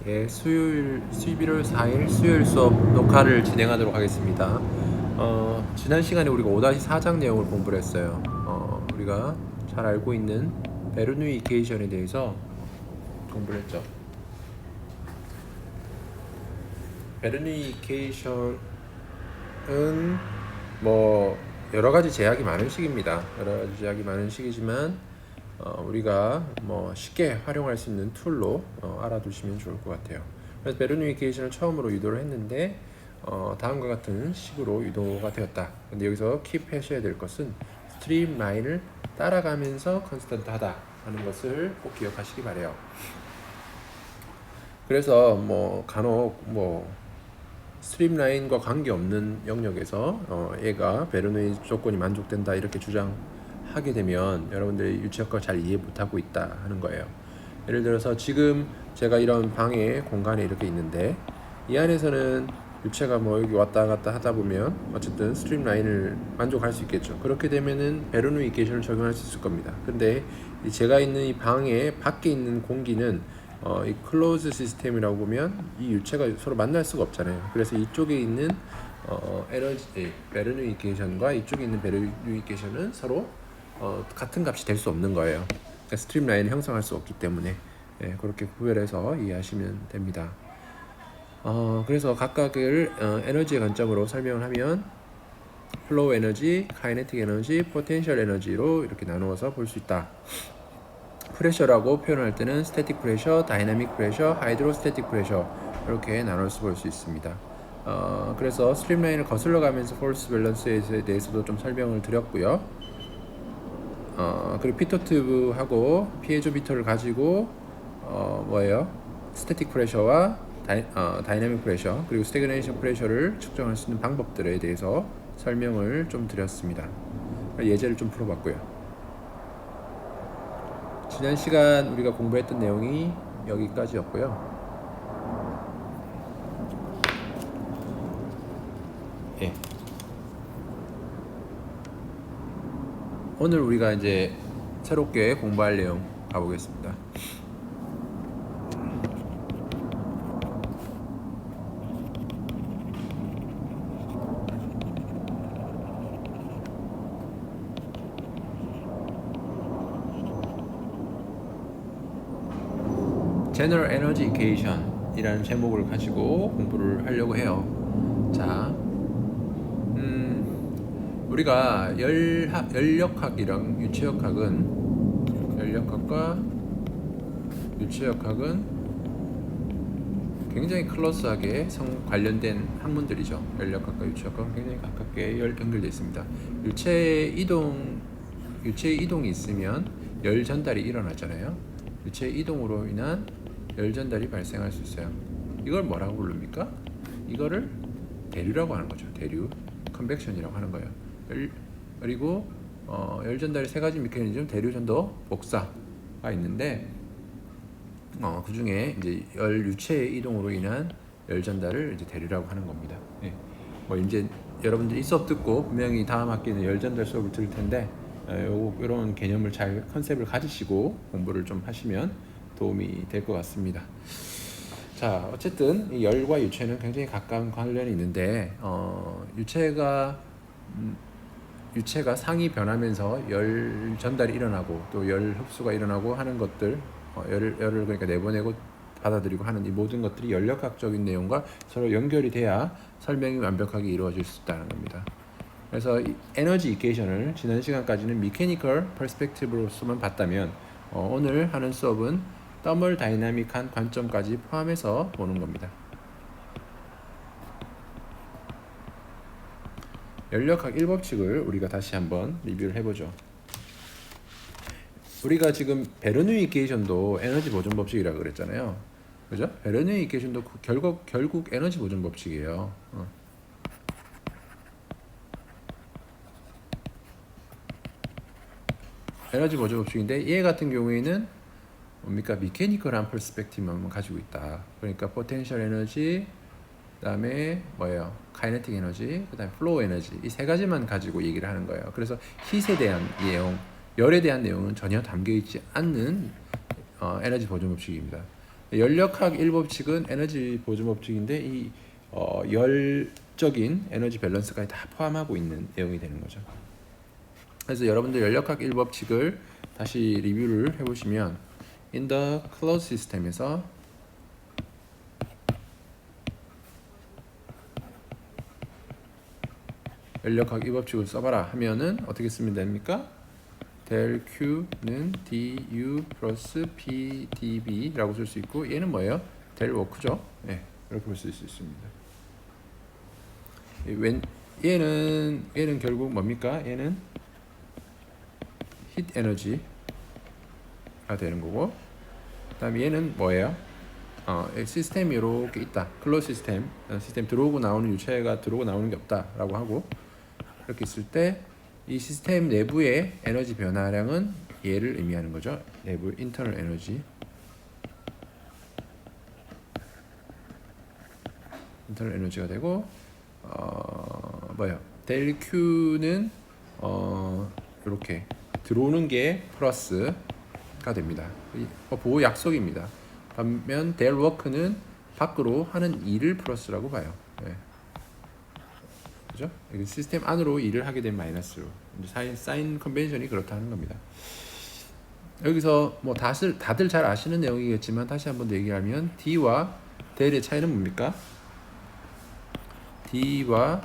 예, 수요일 11월 4일 수요일 수업 녹화를 진행하도록 하겠습니다. 지난 시간에 우리가 5-4장 내용을 공부를 했어요. 우리가 잘 알고 있는 베르누이 이케이션에 대해서 공부를 했죠. 베르누이 이케이션은 뭐 여러 가지 제약이 많은 식입니다. 여러 가지 제약이 많은 식이지만 우리가 뭐 쉽게 활용할 수 있는 툴로 알아두시면 좋을 것 같아요. 그래서 베르니케이션을 처음으로 유도를 했는데 다음과 같은 식으로 유도가 되었다. 근데 여기서 킵하셔야 될 것은 스트림 라인을 따라가면서 컨스턴트하다 하는 것을 꼭 기억하시기 바래요. 그래서 뭐 간혹 뭐 스트림라인과 관계없는 영역에서 얘가 베르누이 조건이 만족된다 이렇게 주장하게 되면 여러분들이 유체역학을 잘 이해 못하고 있다 하는 거예요. 예를 들어서 지금 제가 이런 방에 공간에 이렇게 있는데 이 안에서는 유체가 뭐 여기 왔다 갔다 하다 보면 어쨌든 스트림라인을 만족할 수 있겠죠. 그렇게 되면은 베르누이 이케이션을 적용할 수 있을 겁니다. 근데 제가 있는 이 방에 밖에 있는 공기는 이 클로즈 시스템이라고 보면 이 유체가 서로 만날 수가 없잖아요. 그래서 이쪽에 있는 에너지 베르누이케이션과 이쪽에 있는 베르누이케이션은 서로 같은 값이 될 수 없는 거예요. 그러니까 스트림 라인을 형성할 수 없기 때문에 그렇게 구별해서 이해하시면 됩니다. 그래서 각각을 에너지의 관점으로 설명을 하면 플로우 에너지, 카이네틱 에너지, 포텐셜 에너지로 이렇게 나누어서 볼 수 있다. 프레셔라고 표현할 때는 스태틱 프레셔, 다이나믹 프레셔, 하이드로스태틱 프레셔 이렇게 나눠서 볼 수 있습니다. 그래서 스트림라인을 거슬러 가면서 폴스 밸런스에 대해서도 좀 설명을 드렸고요. 그리고 피토튜브하고 피에조 비터를 가지고 뭐예요? 스태틱 프레셔와 다이나믹 프레셔 그리고 스태그네이션 프레셔를 측정할 수 있는 방법들에 대해서 설명을 좀 드렸습니다. 예제를 좀 풀어봤고요. 지난 시간 우리가 공부했던 내용이 여기까지였고요. 예. 오늘 우리가 이제 새롭게 공부할 내용 가보겠습니다. General Energy Equation 이라는 제목을 가지고 공부를 하려고 해요. 자, 우리가 연력학이랑 연력학과 유체역학은 굉장히 클로스하게 관련된 학문들이죠. 연력학과 유체역학은 굉장히 가깝게 연결되어 있습니다. 유체의 이동이 있으면 열 전달이 일어나잖아요. 유체의 이동으로 인한 열 전달이 발생할 수 있어요. 이걸 뭐라고 부릅니까? 이거를 대류라고 하는 거죠. 대류, 컨벡션이라고 하는 거예요. 그리고 열 전달의 세 가지 메커니즘, 대류, 전도, 복사가 있는데 그 중에 이제 열 유체의 이동으로 인한 열 전달을 이제 대류라고 하는 겁니다. 예. 뭐 이제 여러분들 이 수업 듣고 분명히 다음 학기는 열 전달 수업을 들을 텐데 이런 개념을 잘 컨셉을 가지시고 공부를 좀 하시면 도움이 될 것 같습니다. 자, 어쨌든 이 열과 유체는 굉장히 가까운 관련이 있는데 유체가 상이 변하면서 열 전달이 일어나고 또 열 흡수가 일어나고 하는 것들 열을 그러니까 내보내고 받아들이고 하는 이 모든 것들이 연력학적인 내용과 서로 연결이 돼야 설명이 완벽하게 이루어질 수 있다는 겁니다. 그래서 이 에너지 이케이션을 지난 시간까지는 미케니컬 퍼스펙티브로서만 봤다면 오늘 하는 수업은 더멀 다이나믹한 관점까지 포함해서 보는 겁니다. 연력학 1법칙을 우리가 다시 한번 리뷰를 해보죠. 우리가 지금 베르누이 이케이션도 에너지 보존 법칙이라고 그랬잖아요. 그죠? 베르누이 이케이션도 결국 에너지 보존 법칙이에요. 에너지 보존 법칙인데 얘 같은 경우에는 뭡니까? 미케니컬한 퍼스펙티브만 가지고 있다. 그러니까 포텐셜 에너지, 그다음에 뭐예요? 카이네틱 에너지, 그다음에 플로우 에너지 이 세 가지만 가지고 얘기를 하는 거예요. 그래서 힛에 대한 내용, 열에 대한 내용은 전혀 담겨 있지 않는 에너지 보존 법칙입니다. 연력학 1법칙은 에너지 보존 법칙인데 이 열적인 에너지 밸런스까지 다 포함하고 있는 내용이 되는 거죠. 그래서 여러분들 연력학 1법칙을 다시 리뷰를 해보시면 in the closed system에서 연력학 1법칙을 써봐라 하면은 어떻게 쓰면 됩니까? del Q는 du 플러스 PdV라고 쓸 수 있고 얘는 뭐예요? del work죠. 네, 이렇게 볼 수 있습니다. 얘는 결국 뭡니까? 얘는 heat 에너지가 되는 거고, 그다음에 얘는 뭐예요? 시스템이 이렇게 있다. 클로즈 시스템 들어오고 나오는 유체가 들어오고 나오는 게 없다라고 하고, 이렇게 있을 때 이 시스템 내부의 에너지 변화량은 얘를 의미하는 거죠. 내부 인터널 에너지가 되고, 뭐요? 델 Q는 이렇게 들어오는 게 플러스가 됩니다. 보호 약속입니다. 반면 델 워크는 밖으로 하는 일을 플러스라고 봐요. 네. 그죠? 시스템 안으로 일을 하게 된 마이너스로, 사인 컨벤션이 그렇다는 겁니다. 여기서 뭐 다들 잘 아시는 내용이겠지만 다시 한번 더 얘기하면 D와 델의 차이는 뭡니까? D와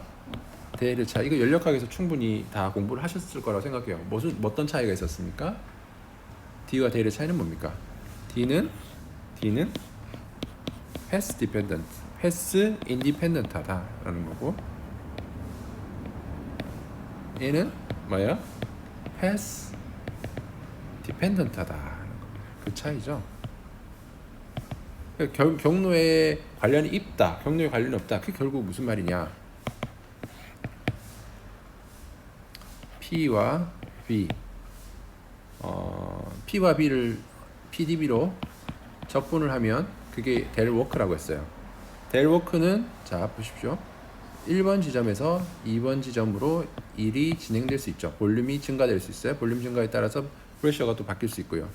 델의 차이, 이거 연력학에서 충분히 다 공부를 하셨을 거라고 생각해요. 어떤 차이가 있었습니까? D와 델의 차이는 뭡니까? D는 path dependent, path independent하다라는 거고, 얘는 뭐예요? path dependent하다. 그 차이죠. 경로에 관련이 있다, 경로에 관련이 없다. 그게 결국 무슨 말이냐? P와 B, P와 B를 PdB로 적분을 하면 그게 델 워크라고 했어요. 델 워크는 자 보십시오. 1번 지점에서 2번 지점으로 일이 진행될 수 있죠. 볼륨이 증가될 수 있어요. 볼륨 증가에 따라서 프레셔가 또 바뀔 수 있고요.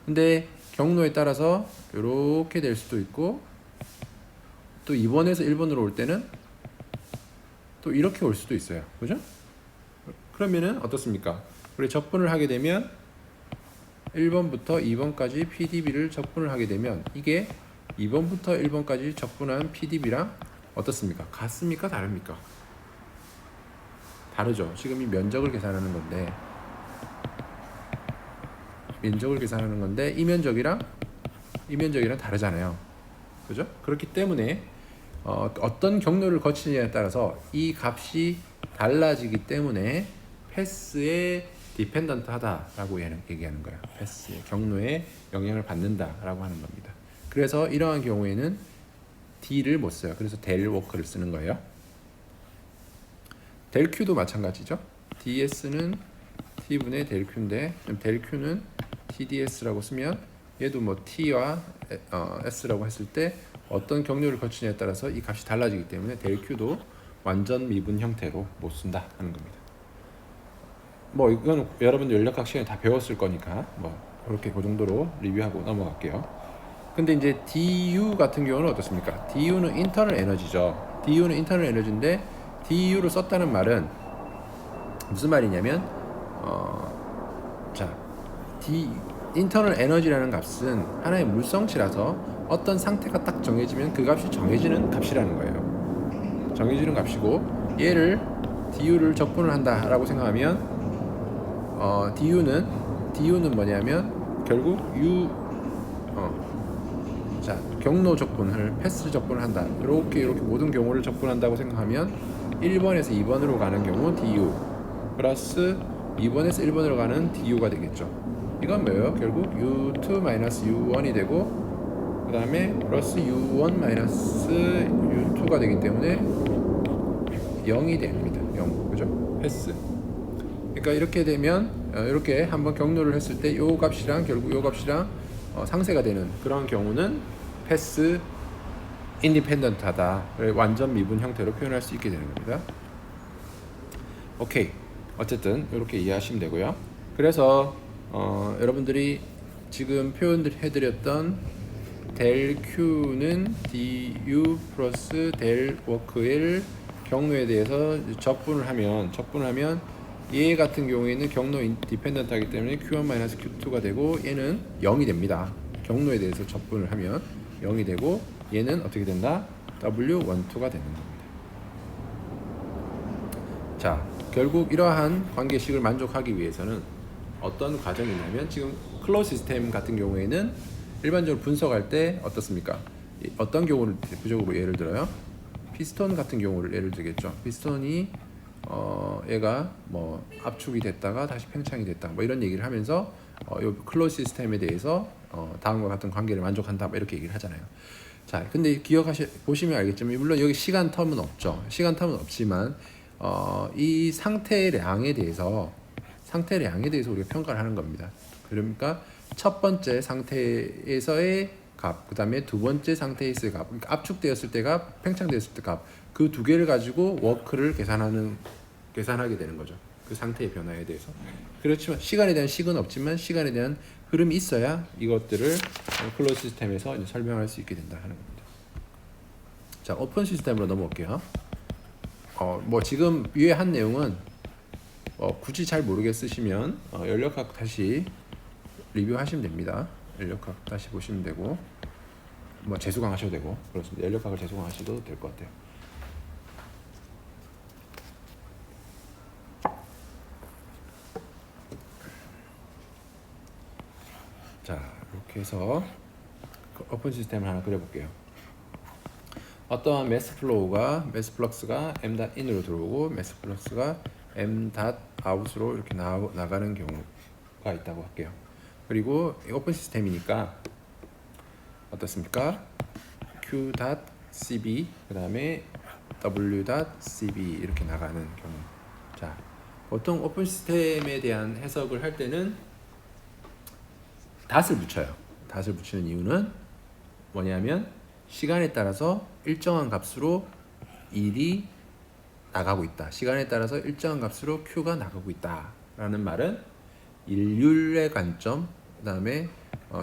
근데 경로에 따라서 이렇게 될 수도 있고, 또 2번에서 1번으로 올 때는 또 이렇게 올 수도 있어요. 그죠? 그러면은 어떻습니까? 우리 적분을 하게 되면 1번부터 2번까지 PdB를 적분을 하게 되면 이게 2번부터 1번까지 적분한 PdB랑 어떻습니까? 같습니까? 다릅니까? 다르죠. 지금 이 면적을 계산하는 건데, 이 면적이랑 다르잖아요. 그죠? 그렇기 때문에 어떤 경로를 거치느냐에 따라서 이 값이 달라지기 때문에 패스에 디펜던트하다라고 얘기하는 거예요. 패스의 경로에 영향을 받는다라고 하는 겁니다. 그래서 이러한 경우에는 D를 못 써요. 그래서 델 워크를 쓰는 거예요. 델 Q도 마찬가지죠. DS는 T분의 델 Q인데, 델 Q는 TDS라고 쓰면 얘도 뭐 T와 S라고 했을 때 어떤 경로를 거치냐에 따라서 이 값이 달라지기 때문에 델 Q도 완전 미분 형태로 못 쓴다 하는 겁니다. 뭐 이건 여러분들 연력학 시간에 다 배웠을 거니까 뭐 그렇게 그 정도로 리뷰하고 넘어갈게요. 근데 이제 DU 같은 경우는 어떻습니까? DU는 인터널 에너지죠. DU는 인터널 에너지인데 DU를 썼다는 말은 무슨 말이냐면 인터널 에너지라는 값은 하나의 물성치라서 어떤 상태가 딱 정해지면 그 값이 정해지는 값이라는 거예요. 정해지는 값이고, 얘를 DU를 적분을 한다라고 생각하면 DU는 뭐냐면 결국 경로 적분을 패스 적분을 한다. 이렇게 모든 경우를 적분한다고 생각하면 1번에서 2번으로 가는 경우 DU 플러스 2번에서 1번으로 가는 DU가 되겠죠. 이건 뭐예요? 결국 U2-U1이 되고, 그 다음에 플러스 U1-U2가 되기 때문에 0이 됩니다. 0. 그죠? 패스. 그러니까 이렇게 되면 이렇게 한번 경로를 했을 때 요 값이랑 결국 요 값이랑 상쇄가 되는 그런 경우는 패스 인디펜던트하다, 완전 미분 형태로 표현할 수 있게 되는 겁니다. 오케이. 어쨌든 이렇게 이해하시면 되고요. 그래서 여러분들이 지금 표현을 해드렸던 델 Q는 du 플러스 델 워크의 경로에 대해서 적분을 하면 얘 같은 경우에는 경로 디펜던트하기 때문에 Q1 마이너스 Q2가 되고 얘는 0이 됩니다. 경로에 대해서 적분을 하면 0이 되고 얘는 어떻게 된다? W12가 되는 겁니다. 자, 결국 이러한 관계식을 만족하기 위해서는 어떤 과정이 있냐면 지금 클로즈 시스템 같은 경우에는 일반적으로 분석할 때 어떻습니까? 어떤 경우를 대표적으로 예를 들어요? 피스톤 같은 경우를 예를 들겠죠. 피스톤이 얘가 뭐 압축이 됐다가 다시 팽창이 됐다 뭐 이런 얘기를 하면서 요 클로즈 시스템에 대해서 다음과 같은 관계를 만족한다 뭐 이렇게 얘기를 하잖아요. 자, 근데 보시면 알겠지만 물론 여기 시간 텀은 없죠. 시간 텀은 없지만 이 상태량에 대해서 우리가 평가를 하는 겁니다. 그러니까 첫 번째 상태에서의 값, 그 다음에 두 번째 상태에서의 값, 그러니까 압축되었을 때 값, 팽창되었을 때 값, 그 두 개를 가지고 워크를 계산하게 되는 거죠. 그 상태의 변화에 대해서. 그렇지만 시간에 대한 식은 없지만 시간에 대한 흐름이 있어야 이것들을 클로즈 시스템에서 이제 설명할 수 있게 된다 하는 겁니다. 자, 오픈 시스템으로 넘어올게요. 뭐 지금 위에 한 내용은 굳이 잘 모르겠으시면 연력학 다시 리뷰하시면 됩니다. 연력학 다시 보시면 되고 뭐 재수강 하셔도 되고 그렇습니다. 연력학을 재수강 하셔도 될 것 같아요. 자, 이렇게 해서 오픈 시스템을 하나 그려볼게요. 어떠한 매스 플럭스가 m.in으로 들어오고 매스 플럭스가 m.out으로 이렇게 나가는 경우가 있다고 할게요. 그리고 오픈 시스템이니까 어떻습니까? q.cb 그 다음에 w.cb 이렇게 나가는 경우. 자, 보통 오픈 시스템에 대한 해석을 할 때는 닷을 붙여요. 닷을 붙이는 이유는 뭐냐면 시간에 따라서 일정한 값으로 일이 나가고 있다. 시간에 따라서 일정한 값으로 Q가 나가고 있다. 라는 말은 일률의 관점, 그 다음에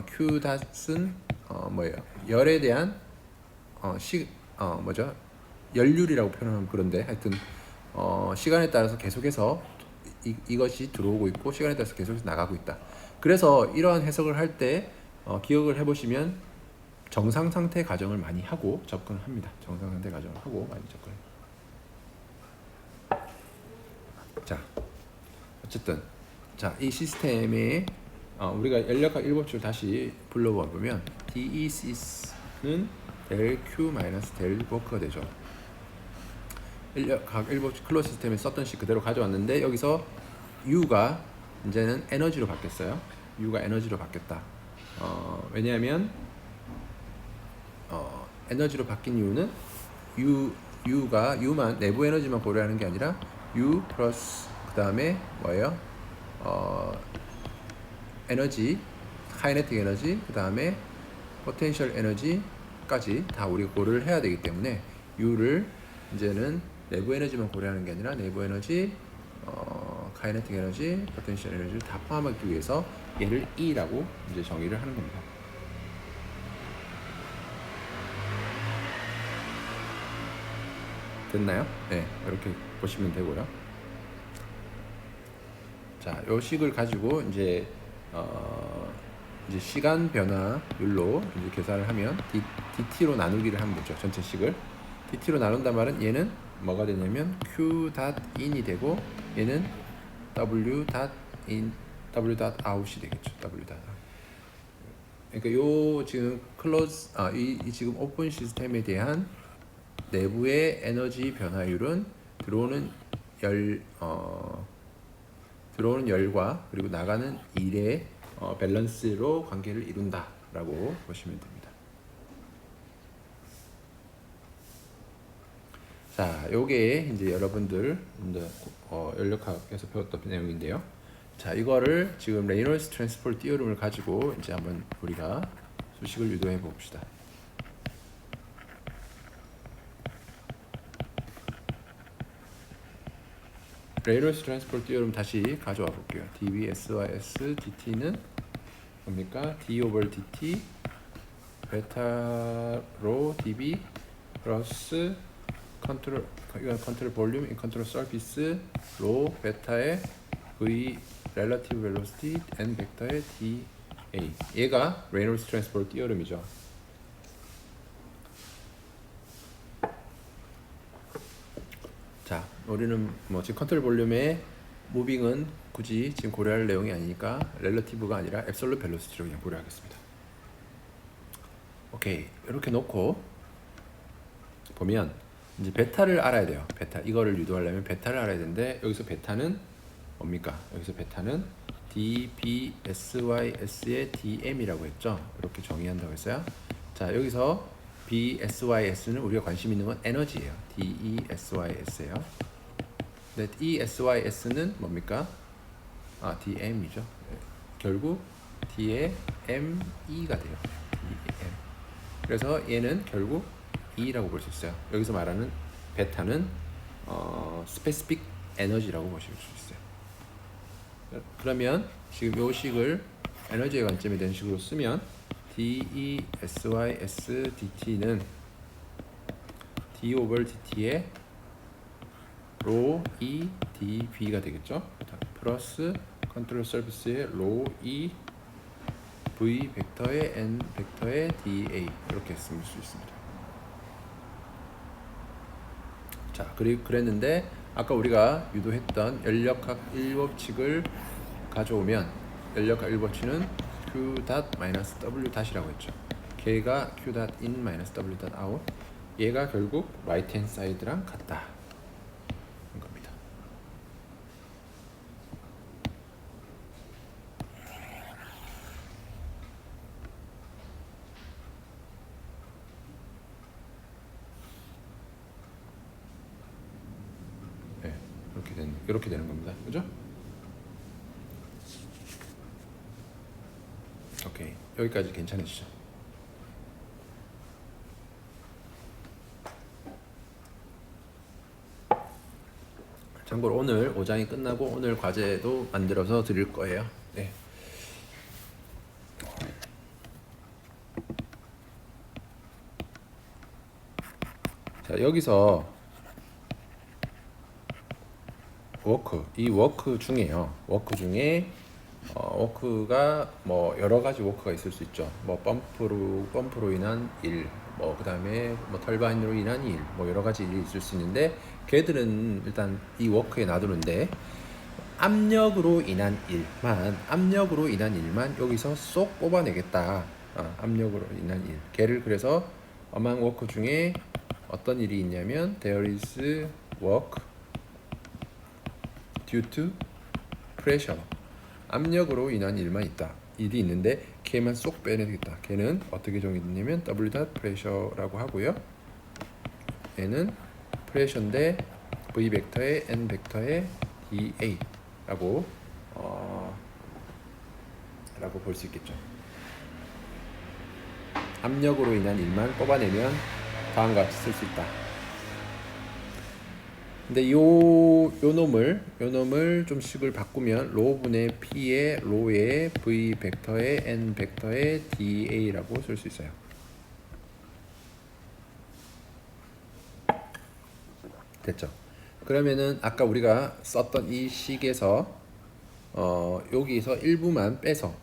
Q.은 뭐예요? 열에 대한 연률이라고 표현하면 그런데 하여튼 시간에 따라서 계속해서 이것이 들어오고 있고 시간에 따라서 계속해서 나가고 있다. 그래서 이러한 해석을 할 때 기억을 해보시면 정상 상태 가정을 많이 하고 접근을 합니다. 정상 상태 가정을 하고 많이 접근해요. 자, 어쨌든 자, 이 시스템에 우리가 연력학 일법칙을 다시 불러봐 보면 DEC는 델 Q 마이너스 델 워크가 되죠. 연력학 일법칙 클로즈 시스템에 썼던 식 그대로 가져왔는데 여기서 U가 이제는 에너지로 바뀌었어요. U가 에너지로 바뀌었다. 왜냐하면 에너지로 바뀐 이유는 U만 내부 에너지만 고려하는 게 아니라 U 플러스 그 다음에 뭐예요? 에너지, 카이네틱 에너지, 그 다음에 포텐셜 에너지까지 다 우리가 고려를 해야 되기 때문에 U를 이제는 내부 에너지만 고려하는 게 아니라 내부 에너지, 카이네틱 에너지, 포텐셜 에너지를 다 포함하기 위해서 얘를 E라고 이제 정의를 하는 겁니다. 됐나요? 네, 이렇게 보시면 되고요. 자, 요 식을 가지고 이제 시간 변화율로 이제 계산을 하면 dt로 나누기를 하면 되죠. 전체 식을 dt로 나눈단 말은 얘는 뭐가 되냐면 q.in이 되고 얘는 w.in, w.out이 되겠죠. w.out. 그러니까 요 지금 이 지금 오픈 시스템에 대한 내부의 에너지 변화율은 들어오는 열과 그리고 나가는 일의 밸런스로 관계를 이룬다라고 보시면 됩니다. 자, 요게 이제 여러분들 연력학에서 배웠던 내용인데요. 자, 이거를 지금 레이놀스 트랜스포트 티어럼을 가지고 이제 한번 우리가 수식을 유도해 봅시다. 레이놀스 트랜스포트 티어럼 다시 가져와 볼게요. dv, sys, dt는 뭡니까? d over dt 베타로 db 플러스 컨트롤 이건 컨트롤 볼륨 인 컨트롤 서피스 로 베타의 v relative velocity n 벡터의 dA 얘가 레이놀스 트랜스포트 티어름이죠. 자, 우리는 뭐 지금 컨트롤 볼륨의 무빙은 굳이 지금 고려할 내용이 아니니까 렐러티브가 아니라 앱솔루트 벨로시티로 그냥 고려하겠습니다. 오케이, 이렇게 놓고 보면 이제 베타를 알아야 돼요. 베타 이거를 유도하려면 베타를 알아야 되는데 여기서 베타는 뭡니까? 여기서 베타는 dBSYS의 dm이라고 했죠. 이렇게 정의한다고 했어요. 자, 여기서 BSYS는 우리가 관심 있는 건 에너지예요. DESYS예요. 네, ESYS는 뭡니까? 아, DM이죠. 네, 결국 D의 ME가 돼요. DM. 그래서 얘는 결국 E라고 볼 수 있어요. 여기서 말하는 베타는 스페시픽 에너지라고 보실 수 있어요. 그러면 지금 이 식을 에너지의 관점에 대한 식으로 쓰면 DESYS DT는 D over DT의 rho E dB가 되겠죠. 플러스 컨트롤 서비스의 rho E V 벡터의 N 벡터의 dA 이렇게 쓸 수 있습니다. 자, 그랬는데 아까 우리가 유도했던 연력학 일법칙을 가져오면 연력학 일법칙은 Q 닷 마이너스 W 닷이라고 했죠. 걔가 Q 닷 in 마이너스 W 닷 out. 얘가 결국 right hand side랑 같다. 겁니다. 네, 이렇게 되는 겁니다. 그죠? 오케이, 여기까지 괜찮으시죠? 참고로 오늘 5장이 끝나고 오늘 과제도 만들어서 드릴 거예요. 네. 자, 여기서 이 워크 중에요. 워크 중에 워크가 뭐 여러 가지 워크가 있을 수 있죠. 뭐 펌프로 인한 일, 뭐 그다음에 뭐 털바인으로 인한 일, 뭐 여러 가지 일이 있을 수 있는데 걔들은 일단 이 워크에 놔두는데 압력으로 인한 일만 여기서 쏙 뽑아내겠다. 압력으로 인한 일. 걔를 그래서 어망 워크 중에 어떤 일이 있냐면 there is work due to pressure. 압력으로 인한 일이 있는데 걔만 쏙 빼내겠다. 걔는 어떻게 정의됐냐면 W 닷 pressure라고 하고요. 얘는 pressure인데 V 벡터의 N 벡터의 dA라고 라고 볼 수 있겠죠. 압력으로 인한 일만 뽑아내면 다음과 같이 쓸 수 있다. 근데 요 놈을 좀 식을 바꾸면 로분의 P의 로의 V 벡터의 N 벡터의 dA라고 쓸 수 있어요. 됐죠? 그러면은 아까 우리가 썼던 이 식에서 여기서 일부만 빼서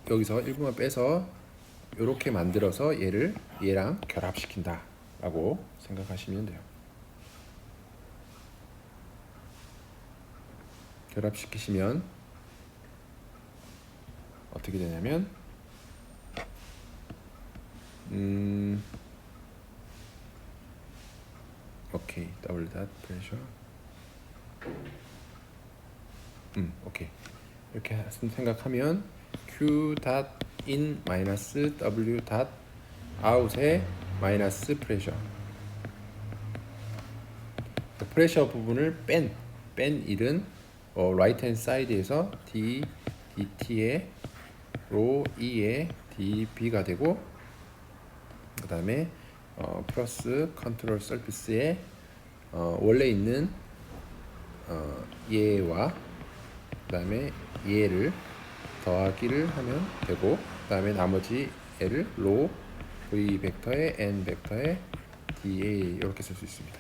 여기서 일부만 빼서 이렇게 만들어서 얘랑 결합시킨다 라고 생각하시면 돼요. 결합시키시면 어떻게 되냐면 오케이, 더블 닷 프레셔 오케이, 이렇게 생각하면 Q 닷 in 마이너스 W 닷 out의 마이너스 프레셔, 프레셔 부분을 뺀 일은 right hand side에서 dt의 rho e의 db가 되고 그 다음에 플러스 컨트롤 서피스에 원래 있는 얘와 그 다음에 얘를 더하기를 하면 되고 그 다음에 나머지 얘를 로 v 벡터에 n 벡터에 da 이렇게 쓸 수 있습니다.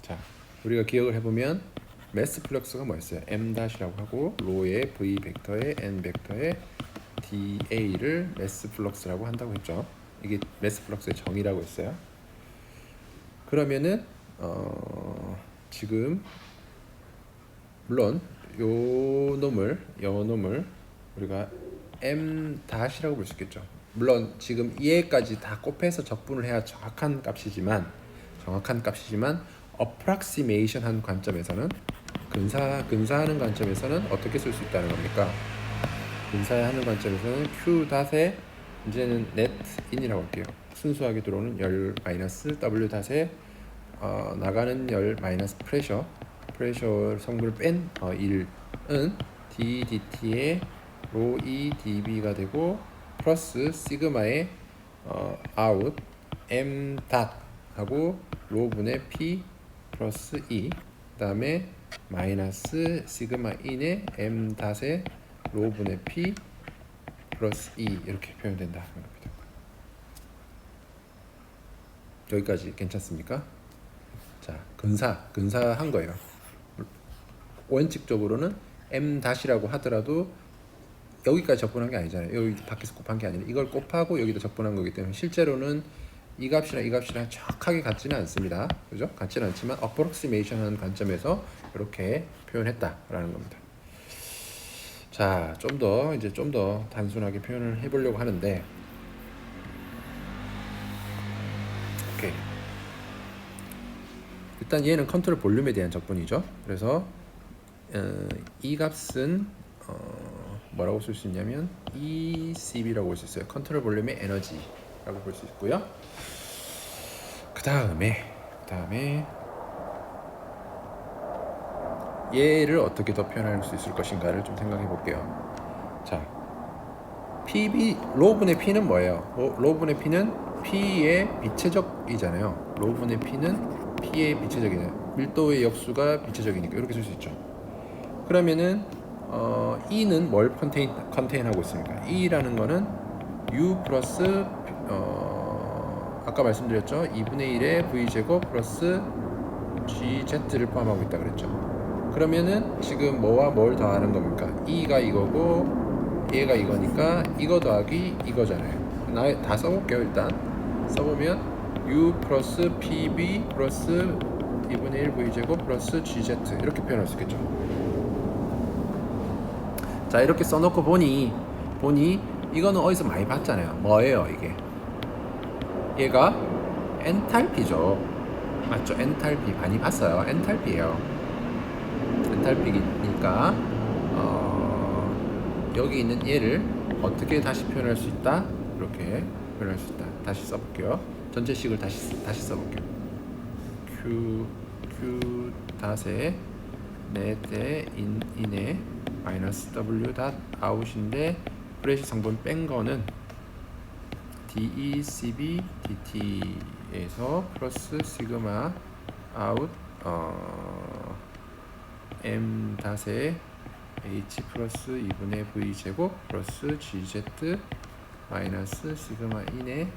자, 우리가 기억을 해보면 매스 플럭스가 뭐였어요? m-이라고 하고 로의 v 벡터에 n 벡터에 da를 매스 플럭스라고 한다고 했죠. 이게 매스 플럭스의 정의라고 했어요. 그러면은 지금 물론 요 놈을 우리가 m-이라고 볼 수 있겠죠. 물론 지금 얘까지 다 곱해서 적분을 해야 정확한 값이지만 approximation 한 관점에서는 근사하는 관점에서는 어떻게 쓸 수 있다는 겁니까? 근사하는 관점에서는 q 닷에 이제는 net in이라고 할게요. 순수하게 들어오는 열 마이너스 w 닷에 나가는 열 마이너스 프레셔 성분을 뺀 1은 d dt의 로 e db가 되고 플러스 시그마의 out m 닷 하고 로 분의 p 플러스 e 그 다음에 마이너스 시그마 인의 m 닷의 로 분의 p 플러스 e 이렇게 표현된다 하는 겁니다. 여기까지 괜찮습니까? 자, 근사한 거예요. 원칙적으로는 m-이라고 하더라도 여기까지 적분한 게 아니잖아요. 여기 밖에서 곱한 게 아니라 이걸 곱하고 여기다 적분한 거기 때문에 실제로는 이 값이랑 정확하게 같지는 않습니다. 그죠? 같지는 않지만 approximation 하는 관점에서 이렇게 표현했다라는 겁니다. 자, 좀 더 단순하게 표현을 해보려고 하는데, 오케이. 일단 얘는 컨트롤 볼륨에 대한 적분이죠. 그래서 이 값은 뭐라고 쓸 수 있냐면 ECB라고 볼 수 있어요. 컨트롤 볼륨의 에너지라고 볼 수 있고요. 그 다음에 얘를 어떻게 더 표현할 수 있을 것인가를 좀 생각해 볼게요. 자, PB 로분의 P는 뭐예요? 로분의 P는 P의 비체적이잖아요. 로분의 P는 P의 비체적이잖아요. 밀도의 역수가 비체적이니까 이렇게 쓸 수 있죠. 그러면은 E는 뭘 컨테인하고 있습니까? E라는 거는 U 플러스 아까 말씀드렸죠. 2분의 1의 V제곱 플러스 GZ를 포함하고 있다 그랬죠. 그러면은 지금 뭐와 뭘 더하는 겁니까? E가 이거고 얘가 이거니까 이거 더하기 이거잖아요. 다 써볼게요. 일단 써보면 U 플러스 PB 플러스 2분의 1 V제곱 플러스 GZ 이렇게 표현할 수 있겠죠. 자, 이렇게 써놓고 보니 이거는 어디서 많이 봤잖아요. 뭐예요 이게? 얘가 엔탈피죠. 맞죠? 엔탈피 많이 봤어요. 엔탈피예요. 엔탈피니까 여기 있는 얘를 어떻게 다시 표현할 수 있다? 이렇게 표현할 수 있다. 다시 써볼게요. 전체식을 다시 써볼게요. Q 닷에 넷의 인에 마이너스 W 닷 아웃인데 프레시 성분 뺀 거는 DECB DT에서 플러스 시그마 아웃 M 닷에 H 플러스 2분의 V 제곱 플러스 GZ 마이너스 시그마 인의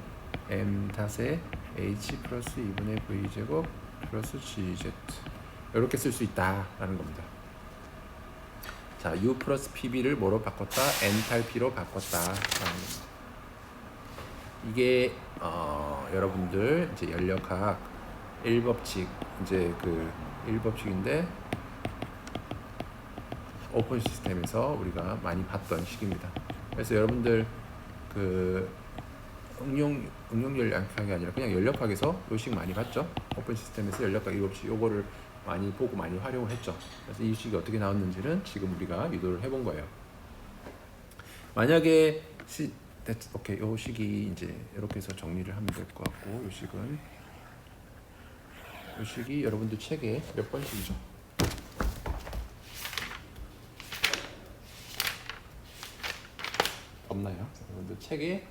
M 닷에 H 플러스 2분의 V 제곱 플러스 GZ 이렇게 쓸 수 있다라는 겁니다. 자, U 플러스 PB를 뭐로 바꿨다? 엔탈피로 바꿨다라는 겁니다. 이게 여러분들 이제 연력학 1법칙 이제 그 1법칙인데 오픈 시스템에서 우리가 많이 봤던 식입니다. 그래서 여러분들 그 응용 연력학이 아니라 그냥 연력학에서 이 식 많이 봤죠. 오픈 시스템에서 연력학 1법칙 요거를 많이 보고 많이 활용을 했죠. 그래서 이 식이 어떻게 나왔는지는 지금 우리가 유도를 해본 거예요. 만약에 오케이, 요 식이 이제 이렇게 해서 정리를 하면 될 것 같고, 요 식이 여러분들 책에 몇 번씩이죠? 없나요? 여러분들 책에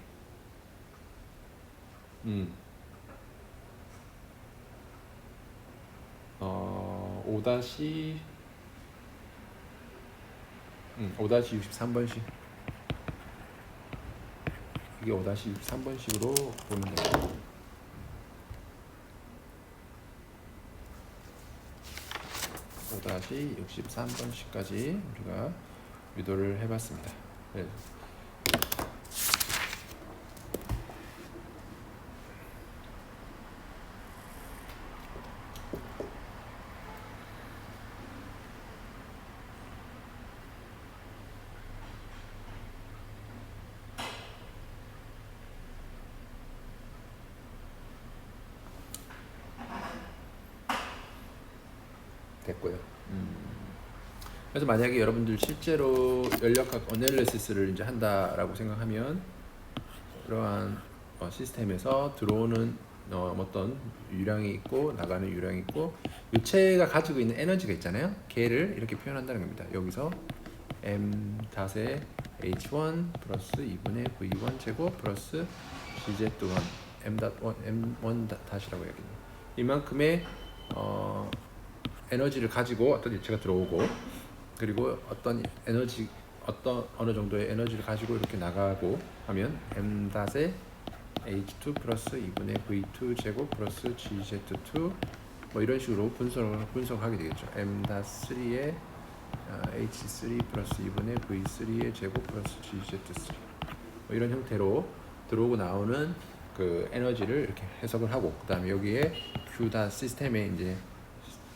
5-63번씩 그게 5-63번식으로 보면 되고, 5-63번씩까지 우리가 유도를 해봤습니다. 네. 됐고요. 그래서 만약에 여러분들 실제로 연력학 어널리시스를 이제 한다라고 생각하면 그러한 시스템에서 들어오는 어떤 유량이 있고 나가는 유량이 있고 유체가 가지고 있는 에너지가 있잖아요. 걔를 이렇게 표현한다는 겁니다. 여기서 m 닷의 h1 플러스 2분의 v1 제곱 플러스 gz1 m1 닷이라고 해야겠네요. 이만큼의 에너지를 가지고 어떤 유체가 들어오고 그리고 어느 정도의 에너지를 가지고 이렇게 나가고 하면 m 닷의 h2 플러스 2분의 v2 제곱 플러스 gz2 뭐 이런 식으로 분석하게 되겠죠. m 닷 3의 h3 플러스 2분의 v3의 제곱 플러스 gz3 뭐 이런 형태로 들어오고 나오는 그 에너지를 이렇게 해석을 하고 그다음에 여기에 q 닷 시스템에 이제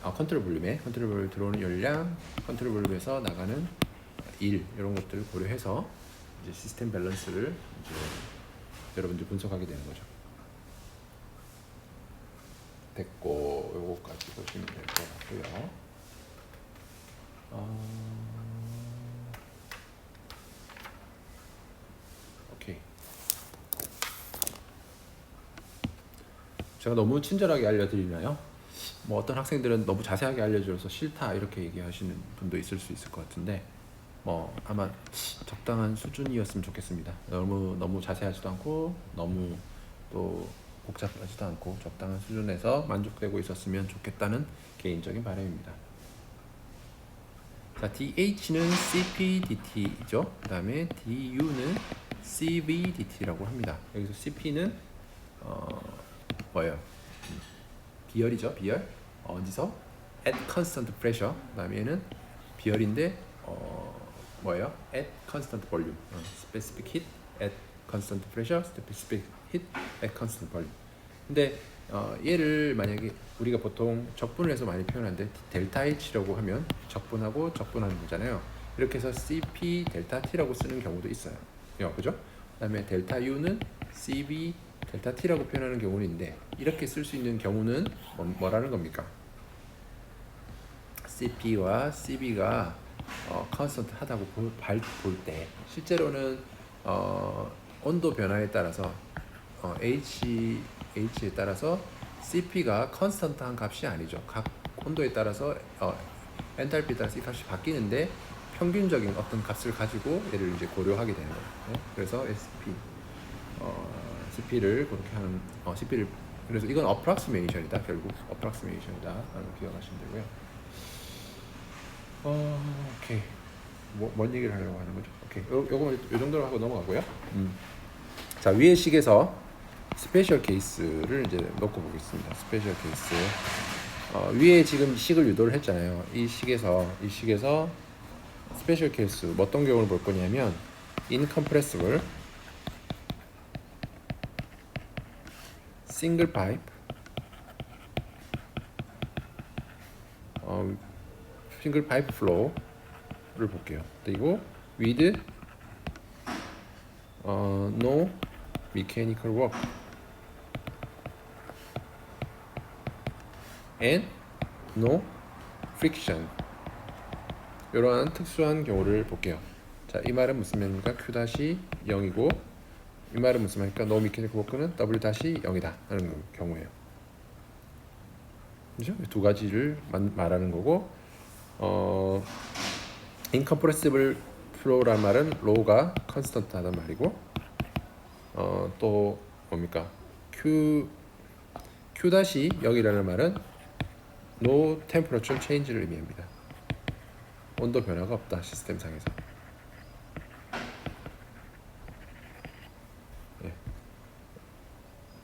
컨트롤 볼륨에 컨트롤 볼륨 들어오는 열량, 컨트롤 볼륨에서 나가는 일 이런 것들을 고려해서 이제 시스템 밸런스를 이제 여러분들 분석하게 되는 거죠. 됐고 요거까지 보시면 될 것 같고요. 오케이. 제가 너무 친절하게 알려드리나요? 뭐 어떤 학생들은 너무 자세하게 알려줘서 싫다 이렇게 얘기하시는 분도 있을 수 있을 것 같은데 뭐 아마 적당한 수준이었으면 좋겠습니다. 너무 자세하지도 않고 너무 또 복잡하지도 않고 적당한 수준에서 만족되고 있었으면 좋겠다는 개인적인 바람입니다. 자, DH는 CPDT죠. 그 다음에 DU는 CVDT라고 합니다. 여기서 CP는 뭐예요? 비열이죠. 비열. 어디서? At constant pressure. 그 다음에 얘는 비열인데 뭐예요? At constant volume. Specific heat at constant pressure. Specific heat at constant volume. 근데 얘를 만약에 우리가 보통 적분을 해서 많이 표현하는데 델타 H라고 하면 적분하고 적분하는 거잖아요. 이렇게 해서 CP 델타 T라고 쓰는 경우도 있어요. 그죠? 그다음에 델타 U는 CV 델타 T라고 표현하는 경우는 있는데 이렇게 쓸 수 있는 경우는 뭐라는 겁니까? CP와 CB가 컨스턴트 하다고 볼 때 실제로는 온도 변화에 따라서 H에 따라서 CP가 컨스턴트한 값이 아니죠. 각 온도에 따라서 엔탈피에 따라서 이 값이 바뀌는데 평균적인 어떤 값을 가지고 얘를 이제 고려하게 되는 거예요. 네? 그래서 CP를 그렇게 하는 CP를 그래서 이건 approximation이다. 결국 approximation이다. 라는 기억하시면 되고요. 오케이. 뭔 얘기를 하려고 하는 거죠? 오케이. 요거 요 정도로 하고 넘어가고요. 자, 위의 식에서 스페셜 케이스를 이제 넣고 보겠습니다. 스페셜 케이스. 위에 지금 식을 유도를 했잖아요. 이 식에서 스페셜 케이스 어떤 경우를 볼 거냐면 incompressible single pipe 싱글 파이프 플로우를 볼게요. 그리고 with no mechanical work and no friction 이러한 특수한 경우를 볼게요. 자, 이 말은 무슨 말입니까? Q-0이고 이 말은 무슨 말입니까? no mechanical work는 W-0이다 하는 경우예요. 그죠? 두 가지를 말하는 거고 incompressible flow란 말은 low가 constant하단 말이고 또 뭡니까? Q-0이라는 말은 no temperature change를 의미합니다. 온도 변화가 없다 시스템 상에서. 예.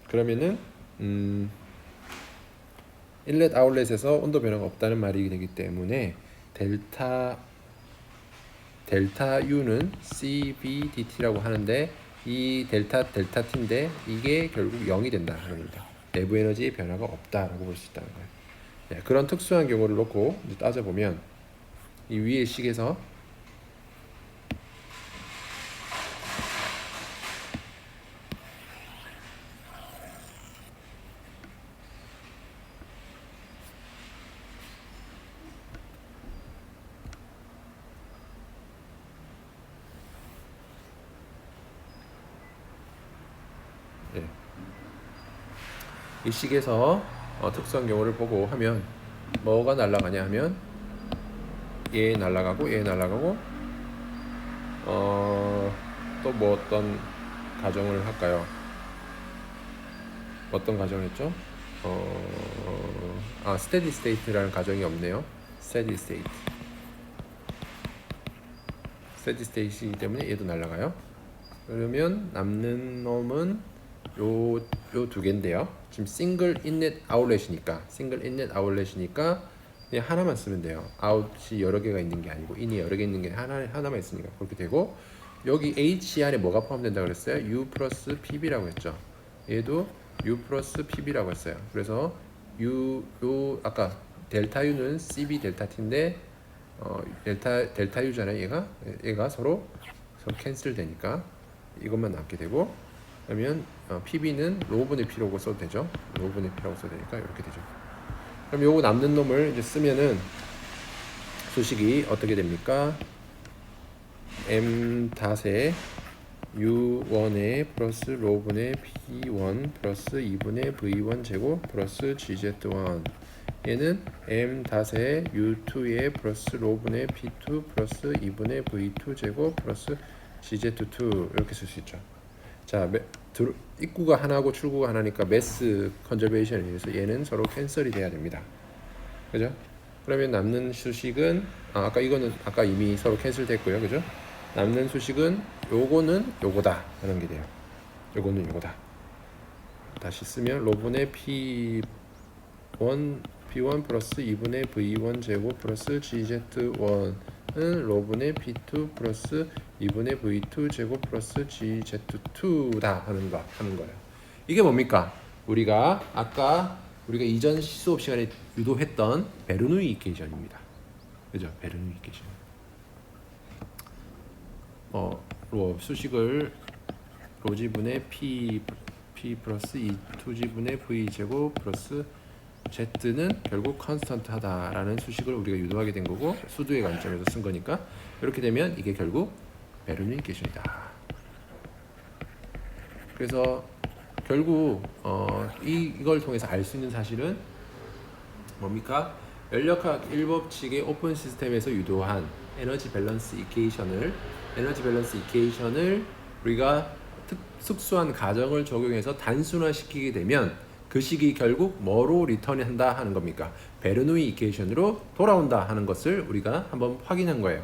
그러면은 인렛 아웃렛에서 온도 변화가 없다는 말이 되기 때문에 델타 U는 CVDT라고 하는데 이 델타 T인데 이게 결국 0이 된다 하는 겁니다. 내부 에너지의 변화가 없다라고 볼 수 있다는 거예요. 네, 그런 특수한 경우를 놓고 따져보면 이 위의 식에서 네, 이 식에서 특수한 경우를 보고 하면 뭐가 날아가냐 하면 얘 날아가고 얘 날아가고 또 뭐 어떤 가정을 할까요? 어떤 가정했죠? 스테디 스테이트라는 가정이 없네요. 스테디 스테이트. 스테디 스테이트이기 때문에 얘도 날아가요. 그러면 남는 놈은 요 두 개인데요. 지금 싱글 인넷 아웃렛이니까 그냥 하나만 쓰면 돼요. 아웃이 여러 개가 있는 게 아니고 인이 여러 개 있는 게 하나만 있으니까 그렇게 되고, 여기 H 안에 뭐가 포함된다 그랬어요? U 플러스 PB라고 했죠. 얘도 U 플러스 PB라고 했어요. 그래서 아까 델타 U는 CB 델타 T인데 델타 U잖아요. 얘가 서로 캔슬 되니까 이것만 남게 되고, 그러면 PB는 로분의 P라고 써도 되죠. 로분의 P라고 써도 되니까 이렇게 되죠. 그럼 요거 남는 놈을 이제 쓰면은 수식이 어떻게 됩니까? M 닷에 U1에 플러스 로분의 P1 플러스 2분의 V1 제곱 플러스 GZ1, 얘는 M 닷에 U2에 플러스 로분의 P2 플러스 2분의 V2 제곱 플러스 GZ2 이렇게 쓸 수 있죠. 자, 입구가 하나고 출구가 하나니까 매스 컨저베이션에 의해서 얘는 서로 캔슬이 돼야 됩니다. 그죠? 그러면 남는 수식은 아까 이거는 아까 이미 서로 캔슬 됐고요. 그죠? 남는 수식은 요거는 요거다 하는 게 돼요. 요거는 요거다. 다시 쓰면 로분의 P1 플러스 2분의 V1 제곱 플러스 GZ1은 로분의 P2 플러스 2분의 V2 제곱 플러스 GZ2다 하는 거예요. 이게 뭡니까? 우리가 이전 수업 시간에 유도했던 베르누이 이퀘이션입니다. 그죠? 베르누이 이퀘이션. 수식을 로지분의 P 플러스 2지분의 V 제곱 플러스 Z는 결국 컨스턴트 하다라는 수식을 우리가 유도하게 된 거고, 수두의 관점에서 쓴 거니까 이렇게 되면 이게 결국 베르누이 이퀘이션이다. 그래서 결국 이걸 통해서 알 수 있는 사실은 뭡니까? 연력학 1법칙의 오픈 시스템에서 유도한 에너지 밸런스 이퀘이션을 우리가 특수한 가정을 적용해서 단순화시키게 되면 그 식이 결국 뭐로 리턴한다 하는 겁니까? 베르누이 이퀘이션으로 돌아온다 하는 것을 우리가 한번 확인한 거예요.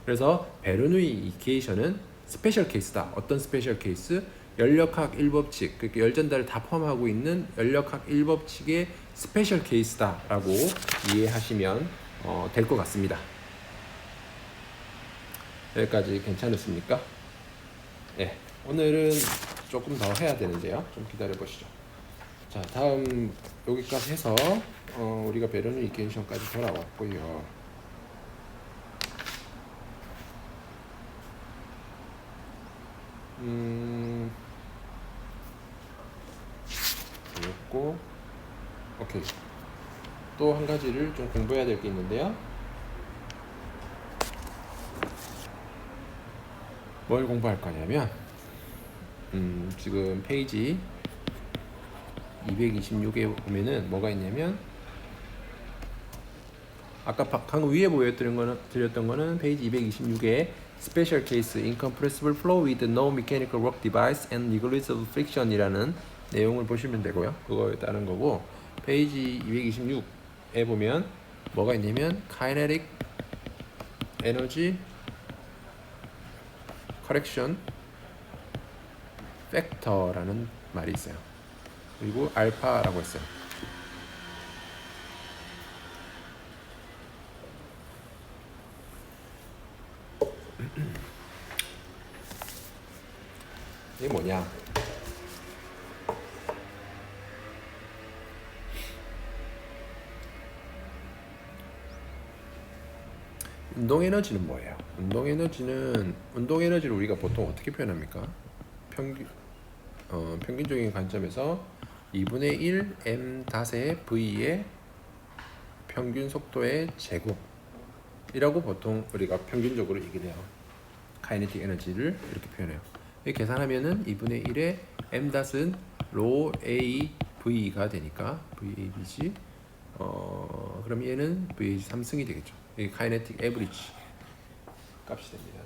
그래서 베르누이 이퀘이션은 스페셜 케이스다. 어떤 스페셜 케이스? 연력학 1법칙, 그러니까 열전달을 다 포함하고 있는 연력학 1법칙의 스페셜 케이스다라고 이해하시면 될 것 같습니다. 여기까지 괜찮으십니까? 네, 오늘은 조금 더 해야 되는데요. 좀 기다려 보시죠. 자, 다음 여기까지 해서 우리가 베르누이 이퀘이션까지 돌아왔고요. 그랬고, 오케이. 또 한 가지를 좀 공부해야 될 게 있는데요. 뭘 공부할 거냐면 지금 페이지 226에 보면은 뭐가 있냐면, 아까 방금 위에 드렸던 거는 페이지 226에 Special Case Incompressible Flow with No Mechanical Work Device and Negligible Friction이라는 내용을 보시면 되고요. 그거에 따른 거고, 페이지 226에 보면 뭐가 있냐면 Kinetic Energy Correction Factor라는 말이 있어요. 그리고 알파라고 했어요. 이게 뭐냐? 운동 에너지는 뭐예요? 운동 에너지를 우리가 보통 어떻게 표현합니까? 평균적인 관점에서 2분의 1 m 닷의 v의 평균 속도의 제곱이라고 보통 우리가 평균적으로 얘기를 해요. 카이네틱 에너지를 이렇게 표현해요. 계산하면은 2분의 1의 m 닷은 로 a v가 되니까 vabg 그럼 얘는 vag 3승이 되겠죠. 이게 카이네틱 에브리지 값이 됩니다.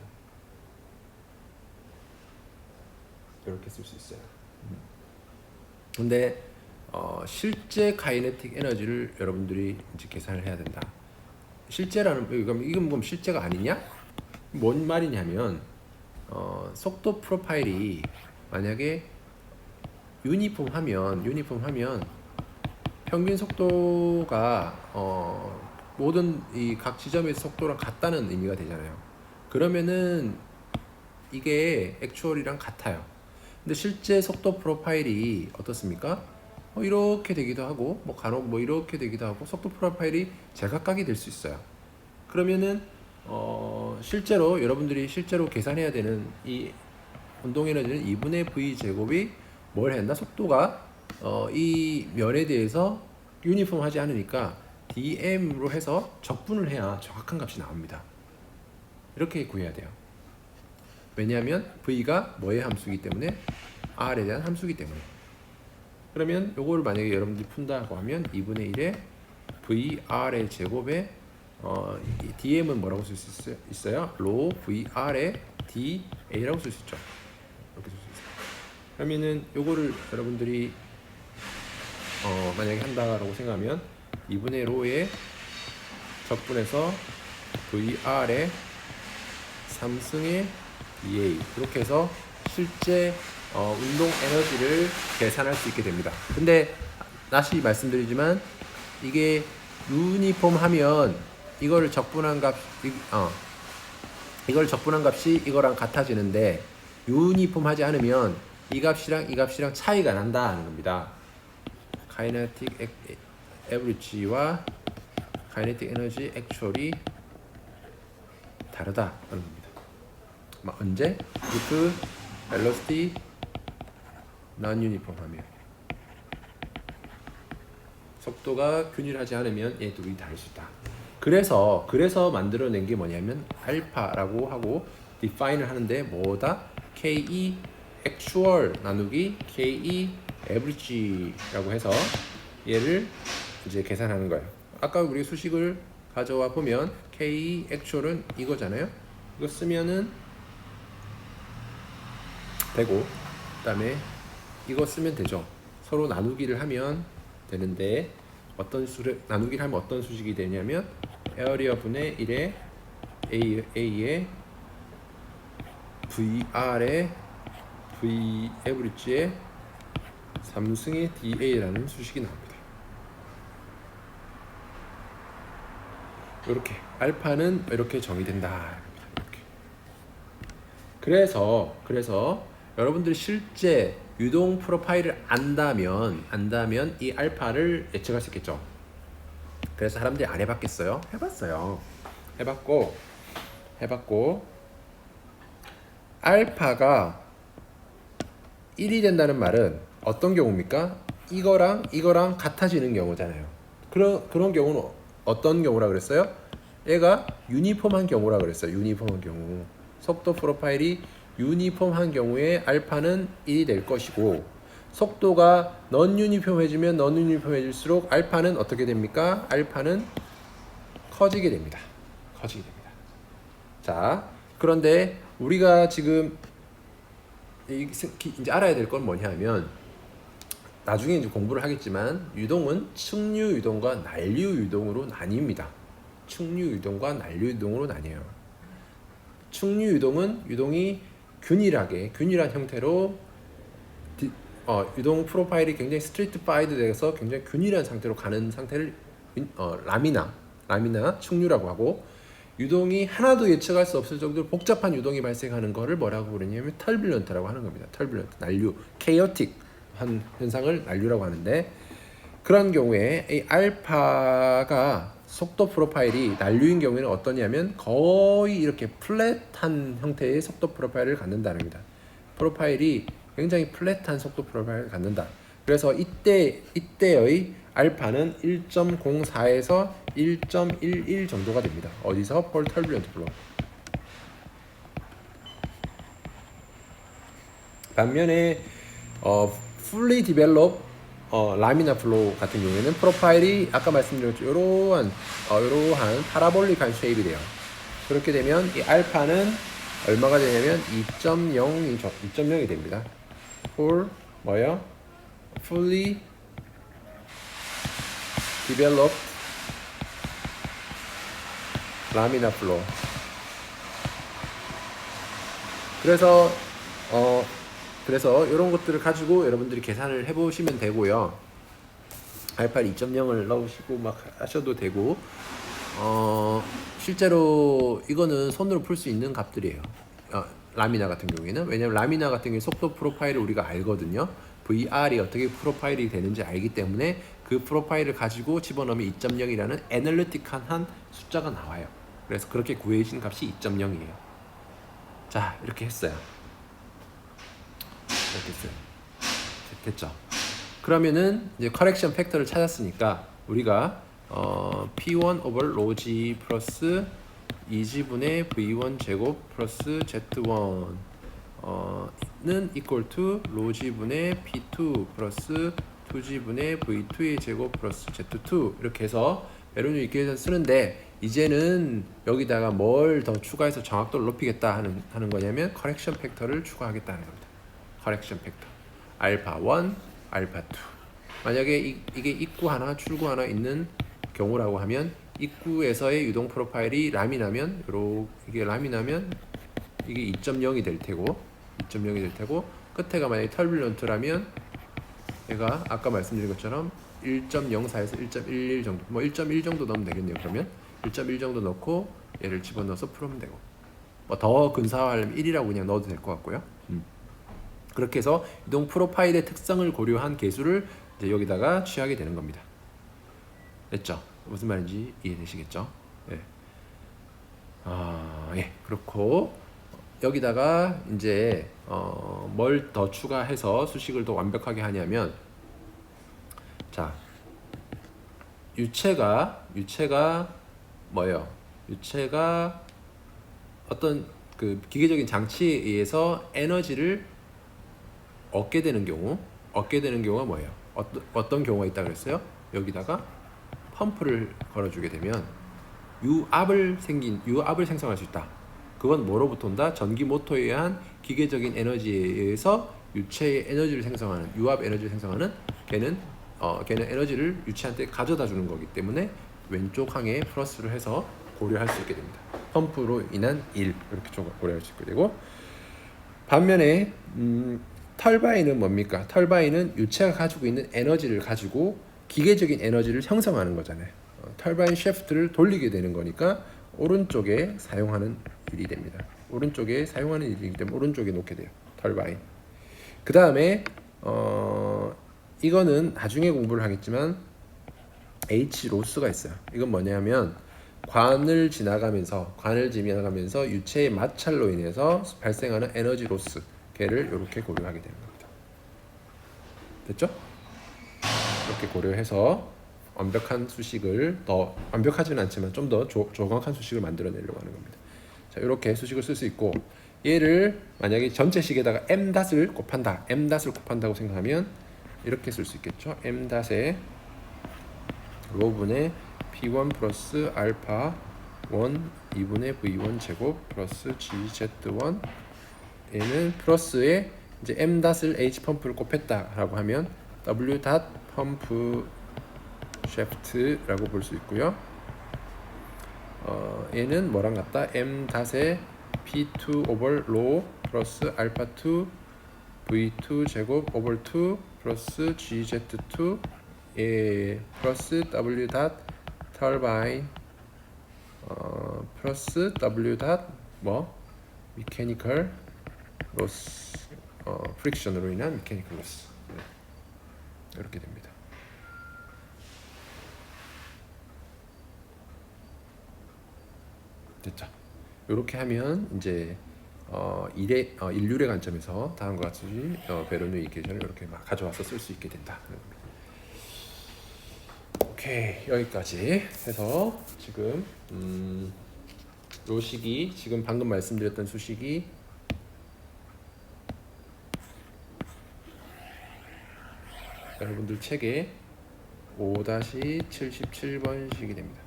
이렇게 쓸 수 있어요. 근데 실제 카이네틱 에너지를 여러분들이 이제 계산을 해야 된다. 실제라는 이건 뭐 실제가 아니냐? 뭔 말이냐면 속도 프로파일이 만약에 유니폼하면 평균 속도가 모든 이 각 지점의 속도랑 같다는 의미가 되잖아요. 그러면은 이게 액추얼이랑 같아요. 근데 실제 속도 프로파일이 어떻습니까? 이렇게 되기도 하고 간혹 이렇게 되기도 하고 속도 프로파일이 제각각이 될 수 있어요. 그러면은 실제로 여러분들이 계산해야 되는 이 운동 에너지는 2분의 v 제곱이 뭘 한다? 속도가 이 면에 대해서 유니폼하지 않으니까 dm로 해서 적분을 해야 정확한 값이 나옵니다. 이렇게 구해야 돼요. 왜냐하면 v가 뭐의 함수이기 때문에 r에 대한 함수이기 때문에. 그러면 요거를 만약에 여러분들이 푼다고 하면 2분의 1에 vr의 제곱에 dm은 뭐라고 쓸 수 있어요? 로 vr의 da라고 쓸 수 있죠. 이렇게 쓸 수 있어요. 그러면은 요거를 여러분들이 만약에 한다라고 생각하면 2분의 로에 적분해서 vr의 3승의 EA 이렇게 해서 실제 운동 에너지를 계산할 수 있게 됩니다. 근데 다시 말씀드리지만 이게 유니폼하면 이거를 적분한 값이 이거랑 같아지는데 유니폼하지 않으면 이 값이랑 차이가 난다는 겁니다. 카이네틱 에브리지와 카이네틱 에너지 액추얼이 다르다는 겁니다. 언제? with velocity non-uniform하면 속도가 균일하지 않으면 얘 둘이 다를 수 있다. 그래서 만들어낸 게 뭐냐면 알파라고 하고 define을 하는데 뭐다? ke actual 나누기 ke average라고 해서 얘를 이제 계산하는 거예요. 아까 우리 수식을 가져와 보면 ke actual은 이거잖아요. 이거 쓰면은 되고 그다음에 이거 쓰면 되죠. 서로 나누기를 하면 되는데 나누기를 하면 어떤 수식이 되냐면 에어리어 분의 1에 A의 VR의 V 에브리지의 3승의 DA라는 수식이 나옵니다. 이렇게 알파는 이렇게 정의된다. 이렇게. 그래서 여러분들이 실제 유동 프로파일을 안다면 이 알파를 예측할 수 있겠죠. 그래서 사람들이 안 해봤겠어요? 해봤어요. 해봤고 알파가 1이 된다는 말은 어떤 경우입니까? 이거랑 같아지는 경우잖아요. 그런 경우는 어떤 경우라 그랬어요? 얘가 유니폼한 경우라 그랬어요. 유니폼한 경우. 속도 프로파일이 유니폼한 경우에 알파는 1이 될 것이고 속도가 넌 유니폼해질수록 알파는 어떻게 됩니까? 알파는 커지게 됩니다. 자, 그런데 우리가 지금 이제 알아야 될 건 뭐냐면 나중에 이제 공부를 하겠지만 유동은 측류 유동과 난류 유동으로 나뉩니다. 측류 유동과 난류 유동으로 나뉘어요. 측류 유동은 유동이 균일한 형태로 유동 프로파일이 굉장히 스트리트파이드 돼서 굉장히 균일한 상태로 가는 상태를 라미나 충류라고 하고, 유동이 하나도 예측할 수 없을 정도로 복잡한 유동이 발생하는 거를 뭐라고 부르냐면 털뷸런트라고 하는 겁니다. 털뷸런트, 난류, 케이오틱 한 현상을 난류라고 하는데, 그런 경우에 이 알파가 속도 프로파일이 난류인 경우에는 어떠냐면 거의 이렇게 플랫한 형태의 속도 프로파일을 갖는다는 겁니다. 프로파일이 굉장히 플랫한 속도 프로파일을 갖는다. 그래서 이때의 알파는 1.04에서 1.11 정도가 됩니다. 어디서? 폴 털뷸런트 플로우. 반면에 fully developed 라미나 플로우 같은 경우에는 프로파일이 아까 말씀드렸죠, 이러한 파라볼릭한 쉐입이 돼요. 그렇게 되면 이 알파는 얼마가 되냐면 2.0이 됩니다. for 뭐요? fully developed 라미나 플로우. 그래서 이런 것들을 가지고 여러분들이 계산을 해보시면 되고요. 알파 2.0을 넣으시고 막 하셔도 되고, 실제로 이거는 손으로 풀 수 있는 값들이에요. 라미나 같은 경우에는. 왜냐면 라미나 같은 경우에 속도 프로파일을 우리가 알거든요. VR이 어떻게 프로파일이 되는지 알기 때문에 그 프로파일을 가지고 집어넣으면 2.0이라는 애널리틱한 숫자가 나와요. 그래서 그렇게 구해진 값이 2.0이에요. 자, 이렇게 했어요. 이렇게 했어요. 됐죠? 그러면은 이제 커렉션 팩터를 찾았으니까 우리가 P1 over rho G 플러스 2G분의 V1 제곱 플러스 Z1 는 equal to rho G분의 P2 플러스 2G분의 V2의 제곱 플러스 Z2 이렇게 해서 베르누이 이퀘이션 쓰는데, 이제는 여기다가 뭘 더 추가해서 정확도를 높이겠다 하는 거냐면 커렉션 팩터를 추가하겠다는 겁니다. 커렉션 팩터 알파 1, 알파 2. 만약에 이게 입구 하나 출구 하나 있는 경우라고 하면, 입구에서의 유동 프로파일이 라미나면 이게 라미나면 이게 2.0이 될 테고, 끝에가 만약에 털뷸런트라면 얘가 아까 말씀드린 것처럼 1.04에서 1.11 정도, 뭐 1.1 정도 넣으면 되겠네요. 그러면 1.1 정도 넣고 얘를 집어넣어서 풀면 되고, 뭐 더 근사화하려면 1이라고 그냥 넣어도 될 것 같고요. 그렇게 해서 유동 프로파일의 특성을 고려한 계수를 이제 여기다가 취하게 되는 겁니다. 됐죠? 무슨 말인지 이해되시겠죠? 예. 예. 그렇고 여기다가 이제 뭘 더 추가해서 수식을 더 완벽하게 하냐면, 자, 유체가 뭐예요? 유체가 어떤 그 기계적인 장치에 의해서 에너지를 얻게 되는 경우가 뭐예요? 어떤 경우가 있다 그랬어요? 여기다가 펌프를 걸어주게 되면 유압을 생성할 수 있다. 그건 뭐로부터 온다? 전기 모터에 의한 기계적인 에너지에 의해서 유체의 에너지를 생성하는, 유압 에너지를 생성하는, 걔는 에너지를 유체한테 가져다 주는 거기 때문에 왼쪽 항에 플러스를 해서 고려할 수 있게 됩니다. 펌프로 인한 일, 이렇게 고려할 수 있게 되고, 반면에 털바인은 뭡니까? 털바인은 유체가 가지고 있는 에너지를 가지고 기계적인 에너지를 형성하는 거잖아요. 털바인 샤프트를 돌리게 되는 거니까 오른쪽에 사용하는 일이 됩니다. 오른쪽에 사용하는 일이기 때문에 오른쪽에 놓게 돼요. 털바인. 그 다음에 이거는 나중에 공부를 하겠지만 H 로스가 있어요. 이건 뭐냐면 관을 지나가면서 유체의 마찰로 인해서 발생하는 에너지 로스, 걔를 이렇게 고려하게 되는 겁니다. 됐죠? 이렇게 고려해서 완벽한 수식을, 더 완벽하지는 않지만 좀 더 정확한 수식을 만들어내려고 하는 겁니다. 자, 이렇게 수식을 쓸 수 있고, 얘를 만약에 전체 식에다가 m-을 곱한다고 생각하면 이렇게 쓸 수 있겠죠. m-에 로분의 p1 플러스 알파 1 2분의 v1 제곱 플러스 gz1, 얘는 플러스에 이제 m-을 h 펌프를 곱했다라고 하면 w 펌프 샤프트라고 볼 수 있고요. 얘는 뭐랑 같다? m-에 p2 over rho 플러스 알파 2 V2 제곱 over 2 플러스 GZ2 플러스 W 닷 터바인 플러스 W 닷 미케니컬 로스 프릭션으로 인한 미케니컬 로스 이렇게 됩니다. 됐죠? 이렇게 하면 이제 인류의 관점에서 다음과 같이 베르누이 이퀘이션을 이렇게 막 가져와서 쓸 수 있게 된다. 오케이, 여기까지 해서 지금 요 식이 지금 방금 말씀드렸던 수식이 여러분들 책에 5-77번 식이 됩니다.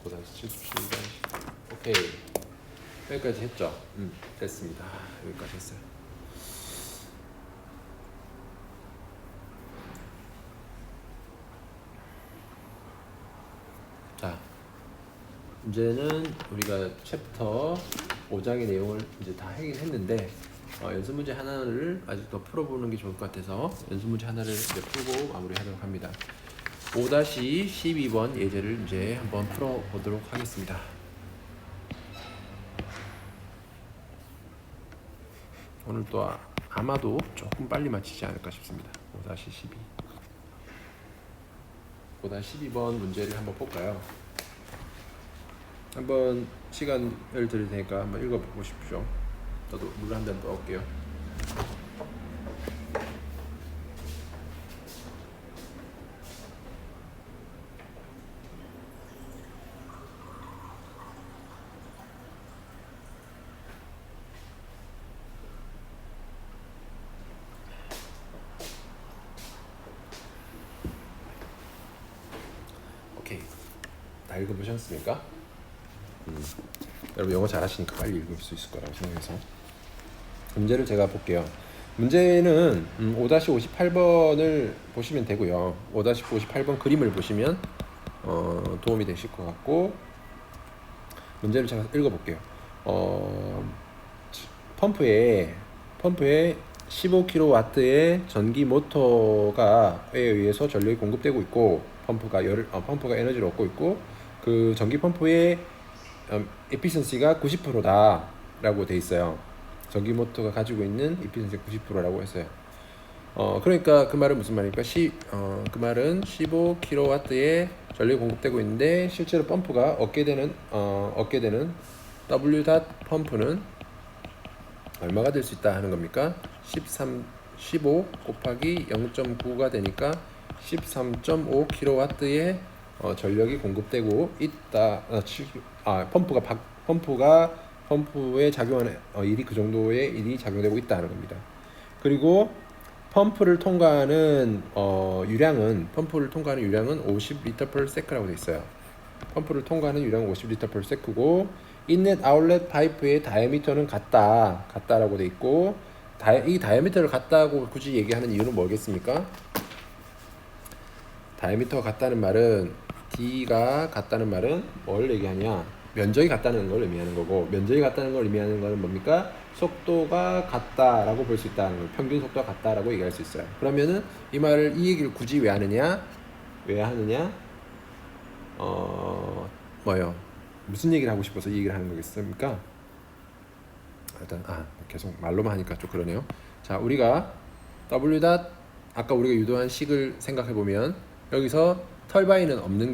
5-77번 식. 오케이, 여기까지 했죠? 됐습니다. 여기까지 했어요. 자, 이제는 우리가 챕터 5장의 내용을 이제 다 하긴 했는데 연습 문제 하나를 아직 더 풀어보는 게 좋을 것 같아서 연습 문제 하나를 이제 풀고 마무리하도록 합니다. 5-12번 예제를 이제 한번 풀어보도록 하겠습니다. 오늘 또 아마도 조금 빨리 마치지 않을까 싶습니다. 5-12 5-12번 문제를 한번 볼까요? 한번 시간을 드릴 테니까 한번 읽어보십시오. 저도 물 한 잔 떠올게요. 오케이, 다 읽어보셨습니까? 여러분 영어 잘하시니까 빨리 읽을 수 있을 거라고 생각해서 문제를 제가 볼게요. 문제는 5-58번을 보시면 되고요. 5-58번 그림을 보시면 도움이 되실 것 같고, 문제를 제가 읽어볼게요. 펌프에 15kW의 전기 모터에 의해서 전력이 공급되고 있고, 펌프가 에너지를 얻고 있고, 그 전기 펌프의 에피션시가 90%다 라고 돼 있어요. 전기 모터가 가지고 있는 에피션시가 90%라고 했어요. 그러니까 그 말은 무슨 말입니까? 그 말은 15kW의 전력이 공급되고 있는데 실제로 펌프가 얻게 되는 W 닷 펌프는 얼마가 될 수 있다 하는 겁니까? 15 곱하기 0.9가 되니까 13.5kW의 전력이 공급되고 있다. 펌프에 작용하는 일이 그 정도의 일이 작용되고 있다는 겁니다. 그리고 펌프를 통과하는 유량은 50L/S라고 되어 있어요. 펌프를 통과하는 유량은 50L/S고 인렛 아웃렛 파이프의 다이아미터는 같다라고 되어 있고, 이 다이아미터를 같다고 굳이 얘기하는 이유는 뭐겠습니까? 다이아미터가 같다는 말은 D가 같다는 말은 뭘 얘기하냐? 면적이 같다는 걸 의미하는 거고, 면적이 같다는 걸 의미하는 거는 뭡니까? 속도가 같다라고 볼 수 있다는 거, 평균 속도가 같다라고 얘기할 수 있어요. 그러면은 이 얘기를 굳이 왜 하느냐? 무슨 얘기를 하고 싶어서 이 얘기를 하는 거겠습니까? 일단 계속 말로만 하니까 좀 그러네요. 자, 우리가 W 닷 아까 우리가 유도한 식을 생각해 보면 여기서 터바인은 없는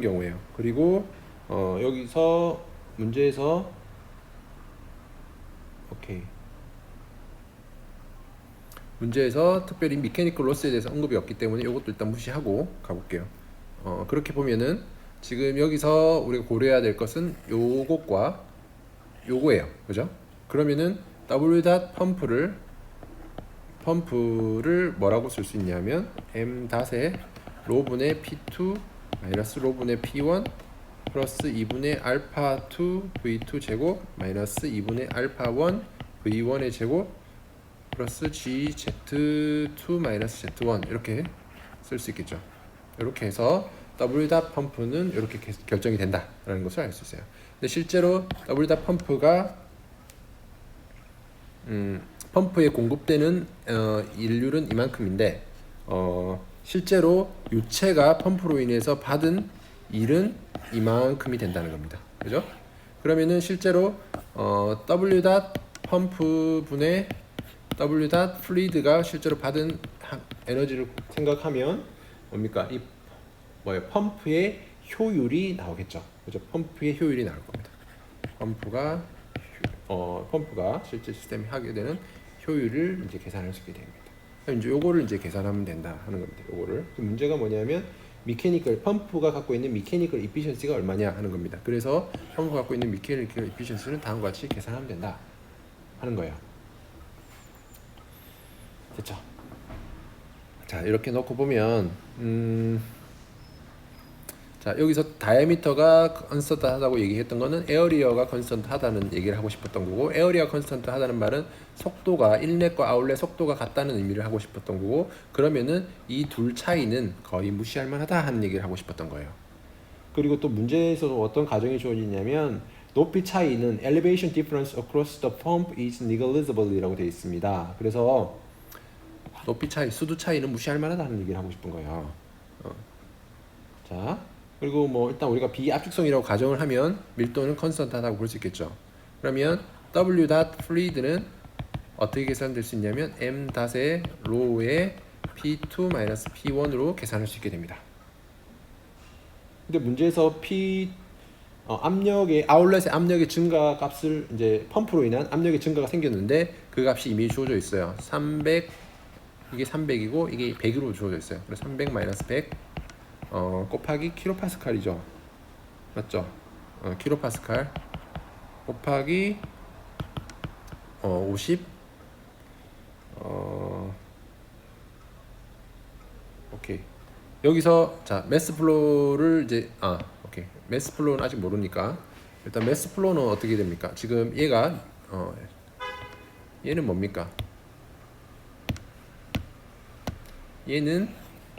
경우예요. 그리고 여기서 문제에서 특별히 미케니컬 로스에 대해서 언급이 없기 때문에 이것도 일단 무시하고 가볼게요. 그렇게 보면은 지금 여기서 우리가 고려해야 될 것은 요것과 요거예요. 그죠? 그러면은 W 닷 펌프를 뭐라고 쓸 수 있냐면 M 닷의 로분의 P2 마이너스 로분의 P1 플러스 2분의 알파 2 V2 제곱 마이너스 2분의 알파 1 V1의 제곱 플러스 GZ2 마이너스 Z1 이렇게 쓸 수 있겠죠. 이렇게 해서 W 닷 펌프는 이렇게 결정이 된다라는 것을 알 수 있어요. 근데 실제로 W 닷 펌프가 펌프에 공급되는 일률은 이만큼인데 실제로 유체가 펌프로 인해서 받은 일은 이만큼이 된다는 겁니다. 그죠? 그러면은 실제로 W 닷 펌프 분의 W 닷 플루이드가 실제로 받은 에너지를 생각하면 뭡니까? 이 펌프의 효율이 나오겠죠. 그죠? 펌프의 효율이 나올 겁니다. 펌프가 실제 시스템이 하게 되는 효율을 이제 계산할 수 있게 됩니다. 이제 요거를 이제 계산하면 된다 하는 겁니다. 요거를. 문제가 뭐냐면 펌프가 갖고 있는 미케니컬 이피션시가 얼마냐 하는 겁니다. 그래서 펌프가 갖고 있는 미케니컬 이피션시는 다음과 같이 계산하면 된다 하는 거예요. 됐죠? 자, 이렇게 놓고 보면 자, 여기서 다이아미터가 컨스턴트하다고 얘기했던 거는 에어리어가 컨스턴트하다는 얘기를 하고 싶었던 거고, 에어리어가 컨스턴트하다는 말은 속도가 인렛과 아웃렛 속도가 같다는 의미를 하고 싶었던 거고, 그러면은 이 둘 차이는 거의 무시할 만하다 하는 얘기를 하고 싶었던 거예요. 그리고 또 문제에서도 어떤 가정이 주어지냐면 높이 차이는 elevation difference across the pump is negligible이라고 되어 있습니다. 그래서 높이 차이, 수두 차이는 무시할 만하다는 얘기를 하고 싶은 거예요. 자, 그리고 뭐 일단 우리가 비압축성이라고 가정을 하면 밀도는 컨스턴트하다고 볼 수 있겠죠. 그러면 W 닷 플루이드는 어떻게 계산될 수 있냐면 M 닷의 로우의 P2 P1으로 계산할 수 있게 됩니다. 근데 문제에서 압력의 아울렛의 압력의 증가 값을 이제 펌프로 인한 압력의 증가가 생겼는데 그 값이 이미 주어져 있어요. 300 이게 300이고 이게 100으로 주어져 있어요. 그래서 300 100 곱하기 킬로파스칼이죠. 맞죠? 킬로파스칼 곱하기 50 오케이. 여기서 자 매스 플로우를 이제 오케이. 매스 플로우는 아직 모르니까 일단 매스 플로우는 어떻게 됩니까? 지금 얘가 얘는 뭡니까? 얘는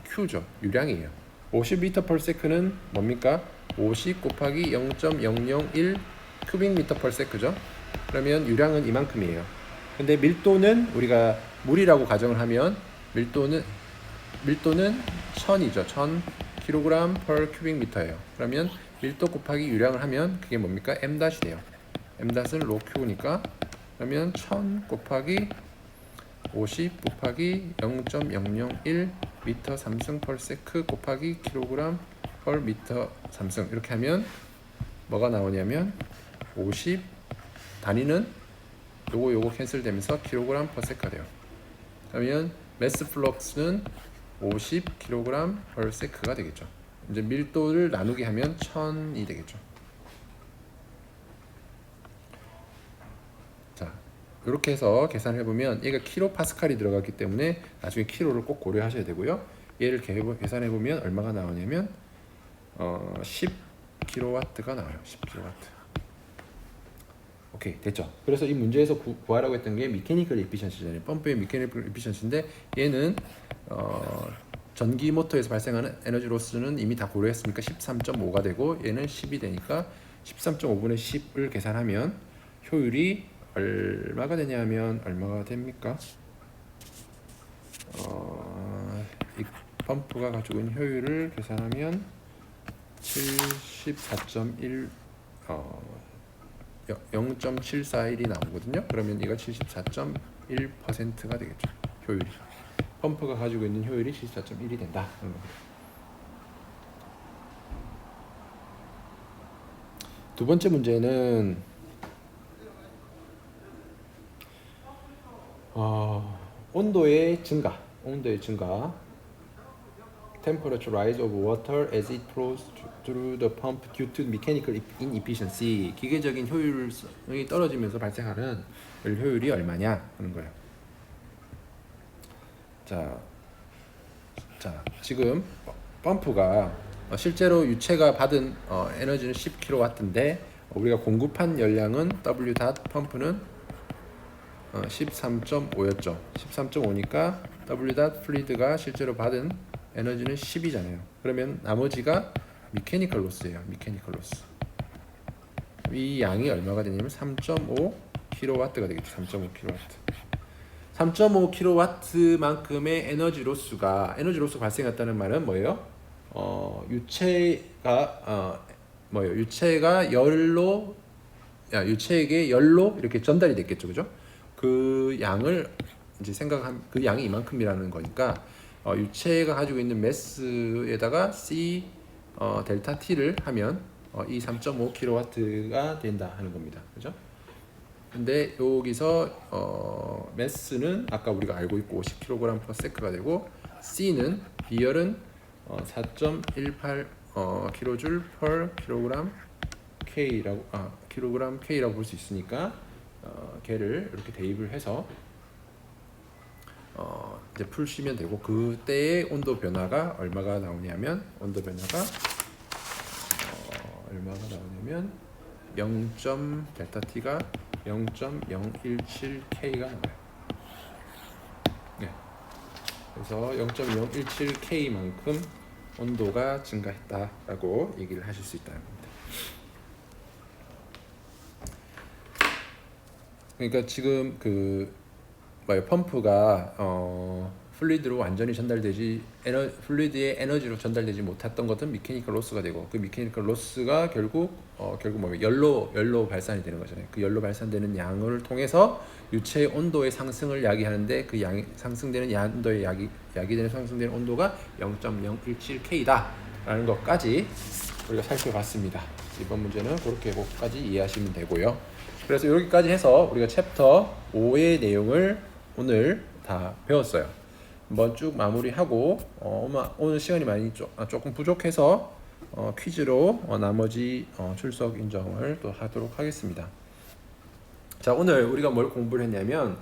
Q죠. 유량이에요. 50m/s는 뭡니까? 50 곱하기 0.001 큐빅미터/s죠. 그러면 유량은 이만큼이에요. 근데 밀도는 우리가 물이라고 가정을 하면 밀도는 1000이죠. 1000kg/큐빅미터예요. 그러면 밀도 곱하기 유량을 하면 그게 뭡니까? M-이 돼요. M-은 로 Q니까 그러면 1000 곱하기 50 곱하기 0.001 미터 삼승 펄세크 곱하기 킬로그램 펄 미터 삼승 이렇게 하면 뭐가 나오냐면 50 단위는 요거 캔슬되면서 킬로그램 퍼세크가 돼요. 그러면 매스 플럭스는 50 킬로그램 퍼세크가 되겠죠. 이제 밀도를 나누게 하면 1000이 되겠죠. 이렇게 해서 계산해 보면 얘가 킬로파스칼이 들어갔기 때문에 나중에 킬로를 꼭 고려하셔야 되고요. 얘를 계산해 보면 얼마가 나오냐면 10kW가 나와요. 10kW. 오케이, 됐죠. 그래서 이 문제에서 구하라고 했던 게 미케니컬 에피션시잖아요. 펌프의 미케니컬 에피션시인데 얘는 전기 모터에서 발생하는 에너지 로스는 이미 다 고려했으니까 13.5가 되고 얘는 10이 되니까 13.5분의 10을 계산하면 효율이 얼마가 되냐면 얼마가 됩니까? 이 펌프가 가지고 있는 효율을 계산하면 74.1 0.741이 나오거든요. 그러면 이거 74.1%가 되겠죠. 효율이. 펌프가 가지고 있는 효율이 74.1이 된다. 두 번째 문제는 온도의 증가. Temperature rise of water as it flows through the pump due to mechanical inefficiency. 기계적인 효율성이 떨어지면서 발생하는 효율이 얼마냐 하는 거예요. 자, 지금 펌프가 실제로 유체가 받은 에너지는 10kW인데 우리가 공급한 열량은 W 닷 펌프는 13.5였죠. 13.5니까 W 닷 플루이드가 실제로 받은 에너지는 10이잖아요. 그러면 나머지가 미케니컬 로스예요. 미케니컬 로스. 이 양이 얼마가 되냐면 3.5kW가 되겠죠. 3.5kW. 3.5kW만큼의 에너지 로스가 발생했다는 말은 뭐예요? 유체가 유체에게 열로 이렇게 전달이 됐겠죠, 그죠? 그 양을 이제 생각한 그 양이 이만큼이라는 거니까 유체가 가지고 있는 매스에다가 C 델타 T를 하면 이 3.5kW가 된다 하는 겁니다, 그죠? 근데 여기서 매스는 아까 우리가 알고 있고 50kg/s가 되고 C는 비열은 4.18 kJ/kg K라고 볼 수 있으니까 걔를 이렇게 대입을 해서 이제 풀시면 되고 그때의 온도 변화가 얼마가 나오냐면 얼마가 나오냐면 0. 델타 T가 0.017K가 나와요. 네. 그래서 0.017K만큼 온도가 증가했다라고 얘기를 하실 수 있다는 겁니다. 그러니까 지금 펌프가 플루이드로 완전히 플루이드의 에너지로 전달되지 못했던 것은 미케니컬 로스가 되고 그 미케니컬 로스가 결국 뭐냐면 열로 발산이 되는 거잖아요. 그 열로 발산되는 양을 통해서 유체의 온도의 상승을 야기하는데 그 양이 상승되는 온도의 야기되는 상승되는 온도가 0.017K다라는 것까지 우리가 살펴봤습니다. 이번 문제는 그렇게까지 이해하시면 되고요. 그래서 여기까지 해서 우리가 챕터 5의 내용을 오늘 다 배웠어요. 한번 쭉 마무리하고 오늘 시간이 많이 조금 부족해서 퀴즈로 나머지 출석 인정을 또 하도록 하겠습니다. 자, 오늘 우리가 뭘 공부를 했냐면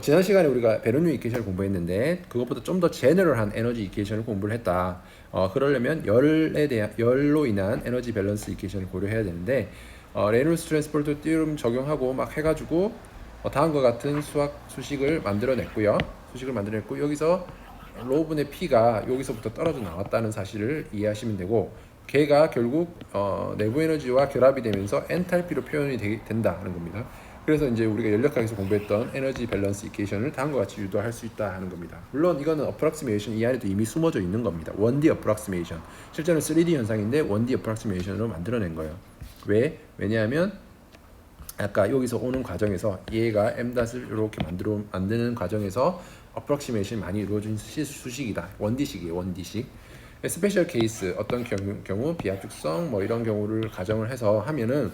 지난 시간에 우리가 베르누이 이퀘이션을 공부했는데 그것보다 좀 더 제너럴한 에너지 이퀘이션을 공부를 했다. 그러려면 열로 인한 에너지 밸런스 이퀘이션을 고려해야 되는데 레놀스 트랜스포트 티오럼 적용하고 막 해가지고 다음과 같은 수식을 만들어냈고 여기서 로분의 P가 여기서부터 떨어져 나왔다는 사실을 이해하시면 되고 걔가 결국 내부 에너지와 결합이 되면서 엔탈피로 표현이 된다는 겁니다. 그래서 이제 우리가 연력학에서 공부했던 에너지 밸런스 이퀘이션을 다음과 같이 유도할 수 있다 하는 겁니다. 물론 이거는 어프락시메이션 이 안에도 이미 숨어져 있는 겁니다. 1D 어프락시메이션 실제로는 3D 현상인데 1D 어프락시메이션으로 만들어낸 거예요. 왜냐하면 아까 여기서 오는 과정에서 얘가 m-을 이렇게 만드는 과정에서 어프락시메이션이 많이 이루어진 수식이다. 1D식이에요. 1D식. 스페셜 케이스 어떤 경우 비합축성 뭐 이런 경우를 가정을 해서 하면은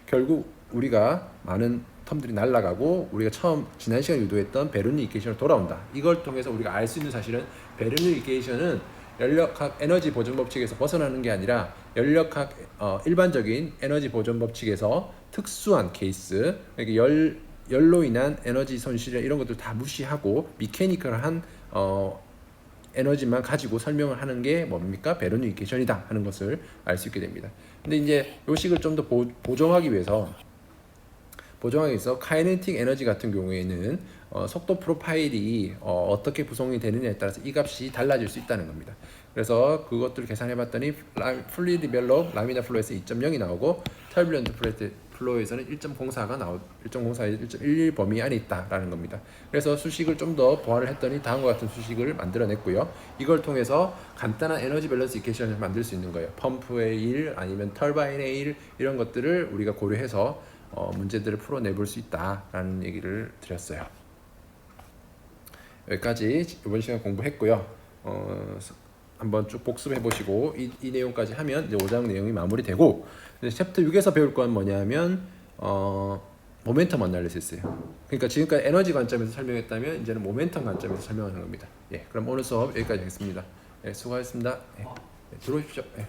결국 우리가 많은 텀들이 날아가고 우리가 지난 시간에 유도했던 베르누이 이퀘이션으로 돌아온다. 이걸 통해서 우리가 알 수 있는 사실은 베르누이 이퀘이션은 연력학 에너지 보존 법칙에서 벗어나는 게 아니라 연력학 일반적인 에너지 보존 법칙에서 특수한 케이스, 그러니까 열로 인한 에너지 손실 이런 것들 다 무시하고 미케니컬한 에너지만 가지고 설명을 하는 게 뭡니까? 베르누이 이퀘이션이다 하는 것을 알 수 있게 됩니다. 근데 이제 이 식을 좀 더 보정하기 위해서 카이네틱 에너지 같은 경우에는 속도 프로파일이 어떻게 구성이 되느냐에 따라서 이 값이 달라질 수 있다는 겁니다. 그래서 그것들을 계산해 봤더니 플루이드 벨로 라미나 플로에서 2.0이 나오고 터뷸런트 플로에서는 1.04가 1.11 범위 안에 있다라는 겁니다. 그래서 수식을 좀 더 보완을 했더니 다음과 같은 수식을 만들어냈고요. 이걸 통해서 간단한 에너지 밸런스 이퀘이션을 만들 수 있는 거예요. 펌프의 일 아니면 터바인의 일 이런 것들을 우리가 고려해서 문제들을 풀어내볼 수 있다라는 얘기를 드렸어요. 여기까지 이번 시간 공부했고요. 한번 쭉 복습해 보시고 이 내용까지 하면 이제 5장 내용이 마무리되고 챕터 6에서 배울 건 뭐냐면 모멘텀 어널리시스예요. 그러니까 지금까지 에너지 관점에서 설명했다면 이제는 모멘텀 관점에서 설명하는 겁니다. 예, 그럼 오늘 수업 여기까지 하겠습니다. 예, 수고하셨습니다. 예, 들어오십시오. 예.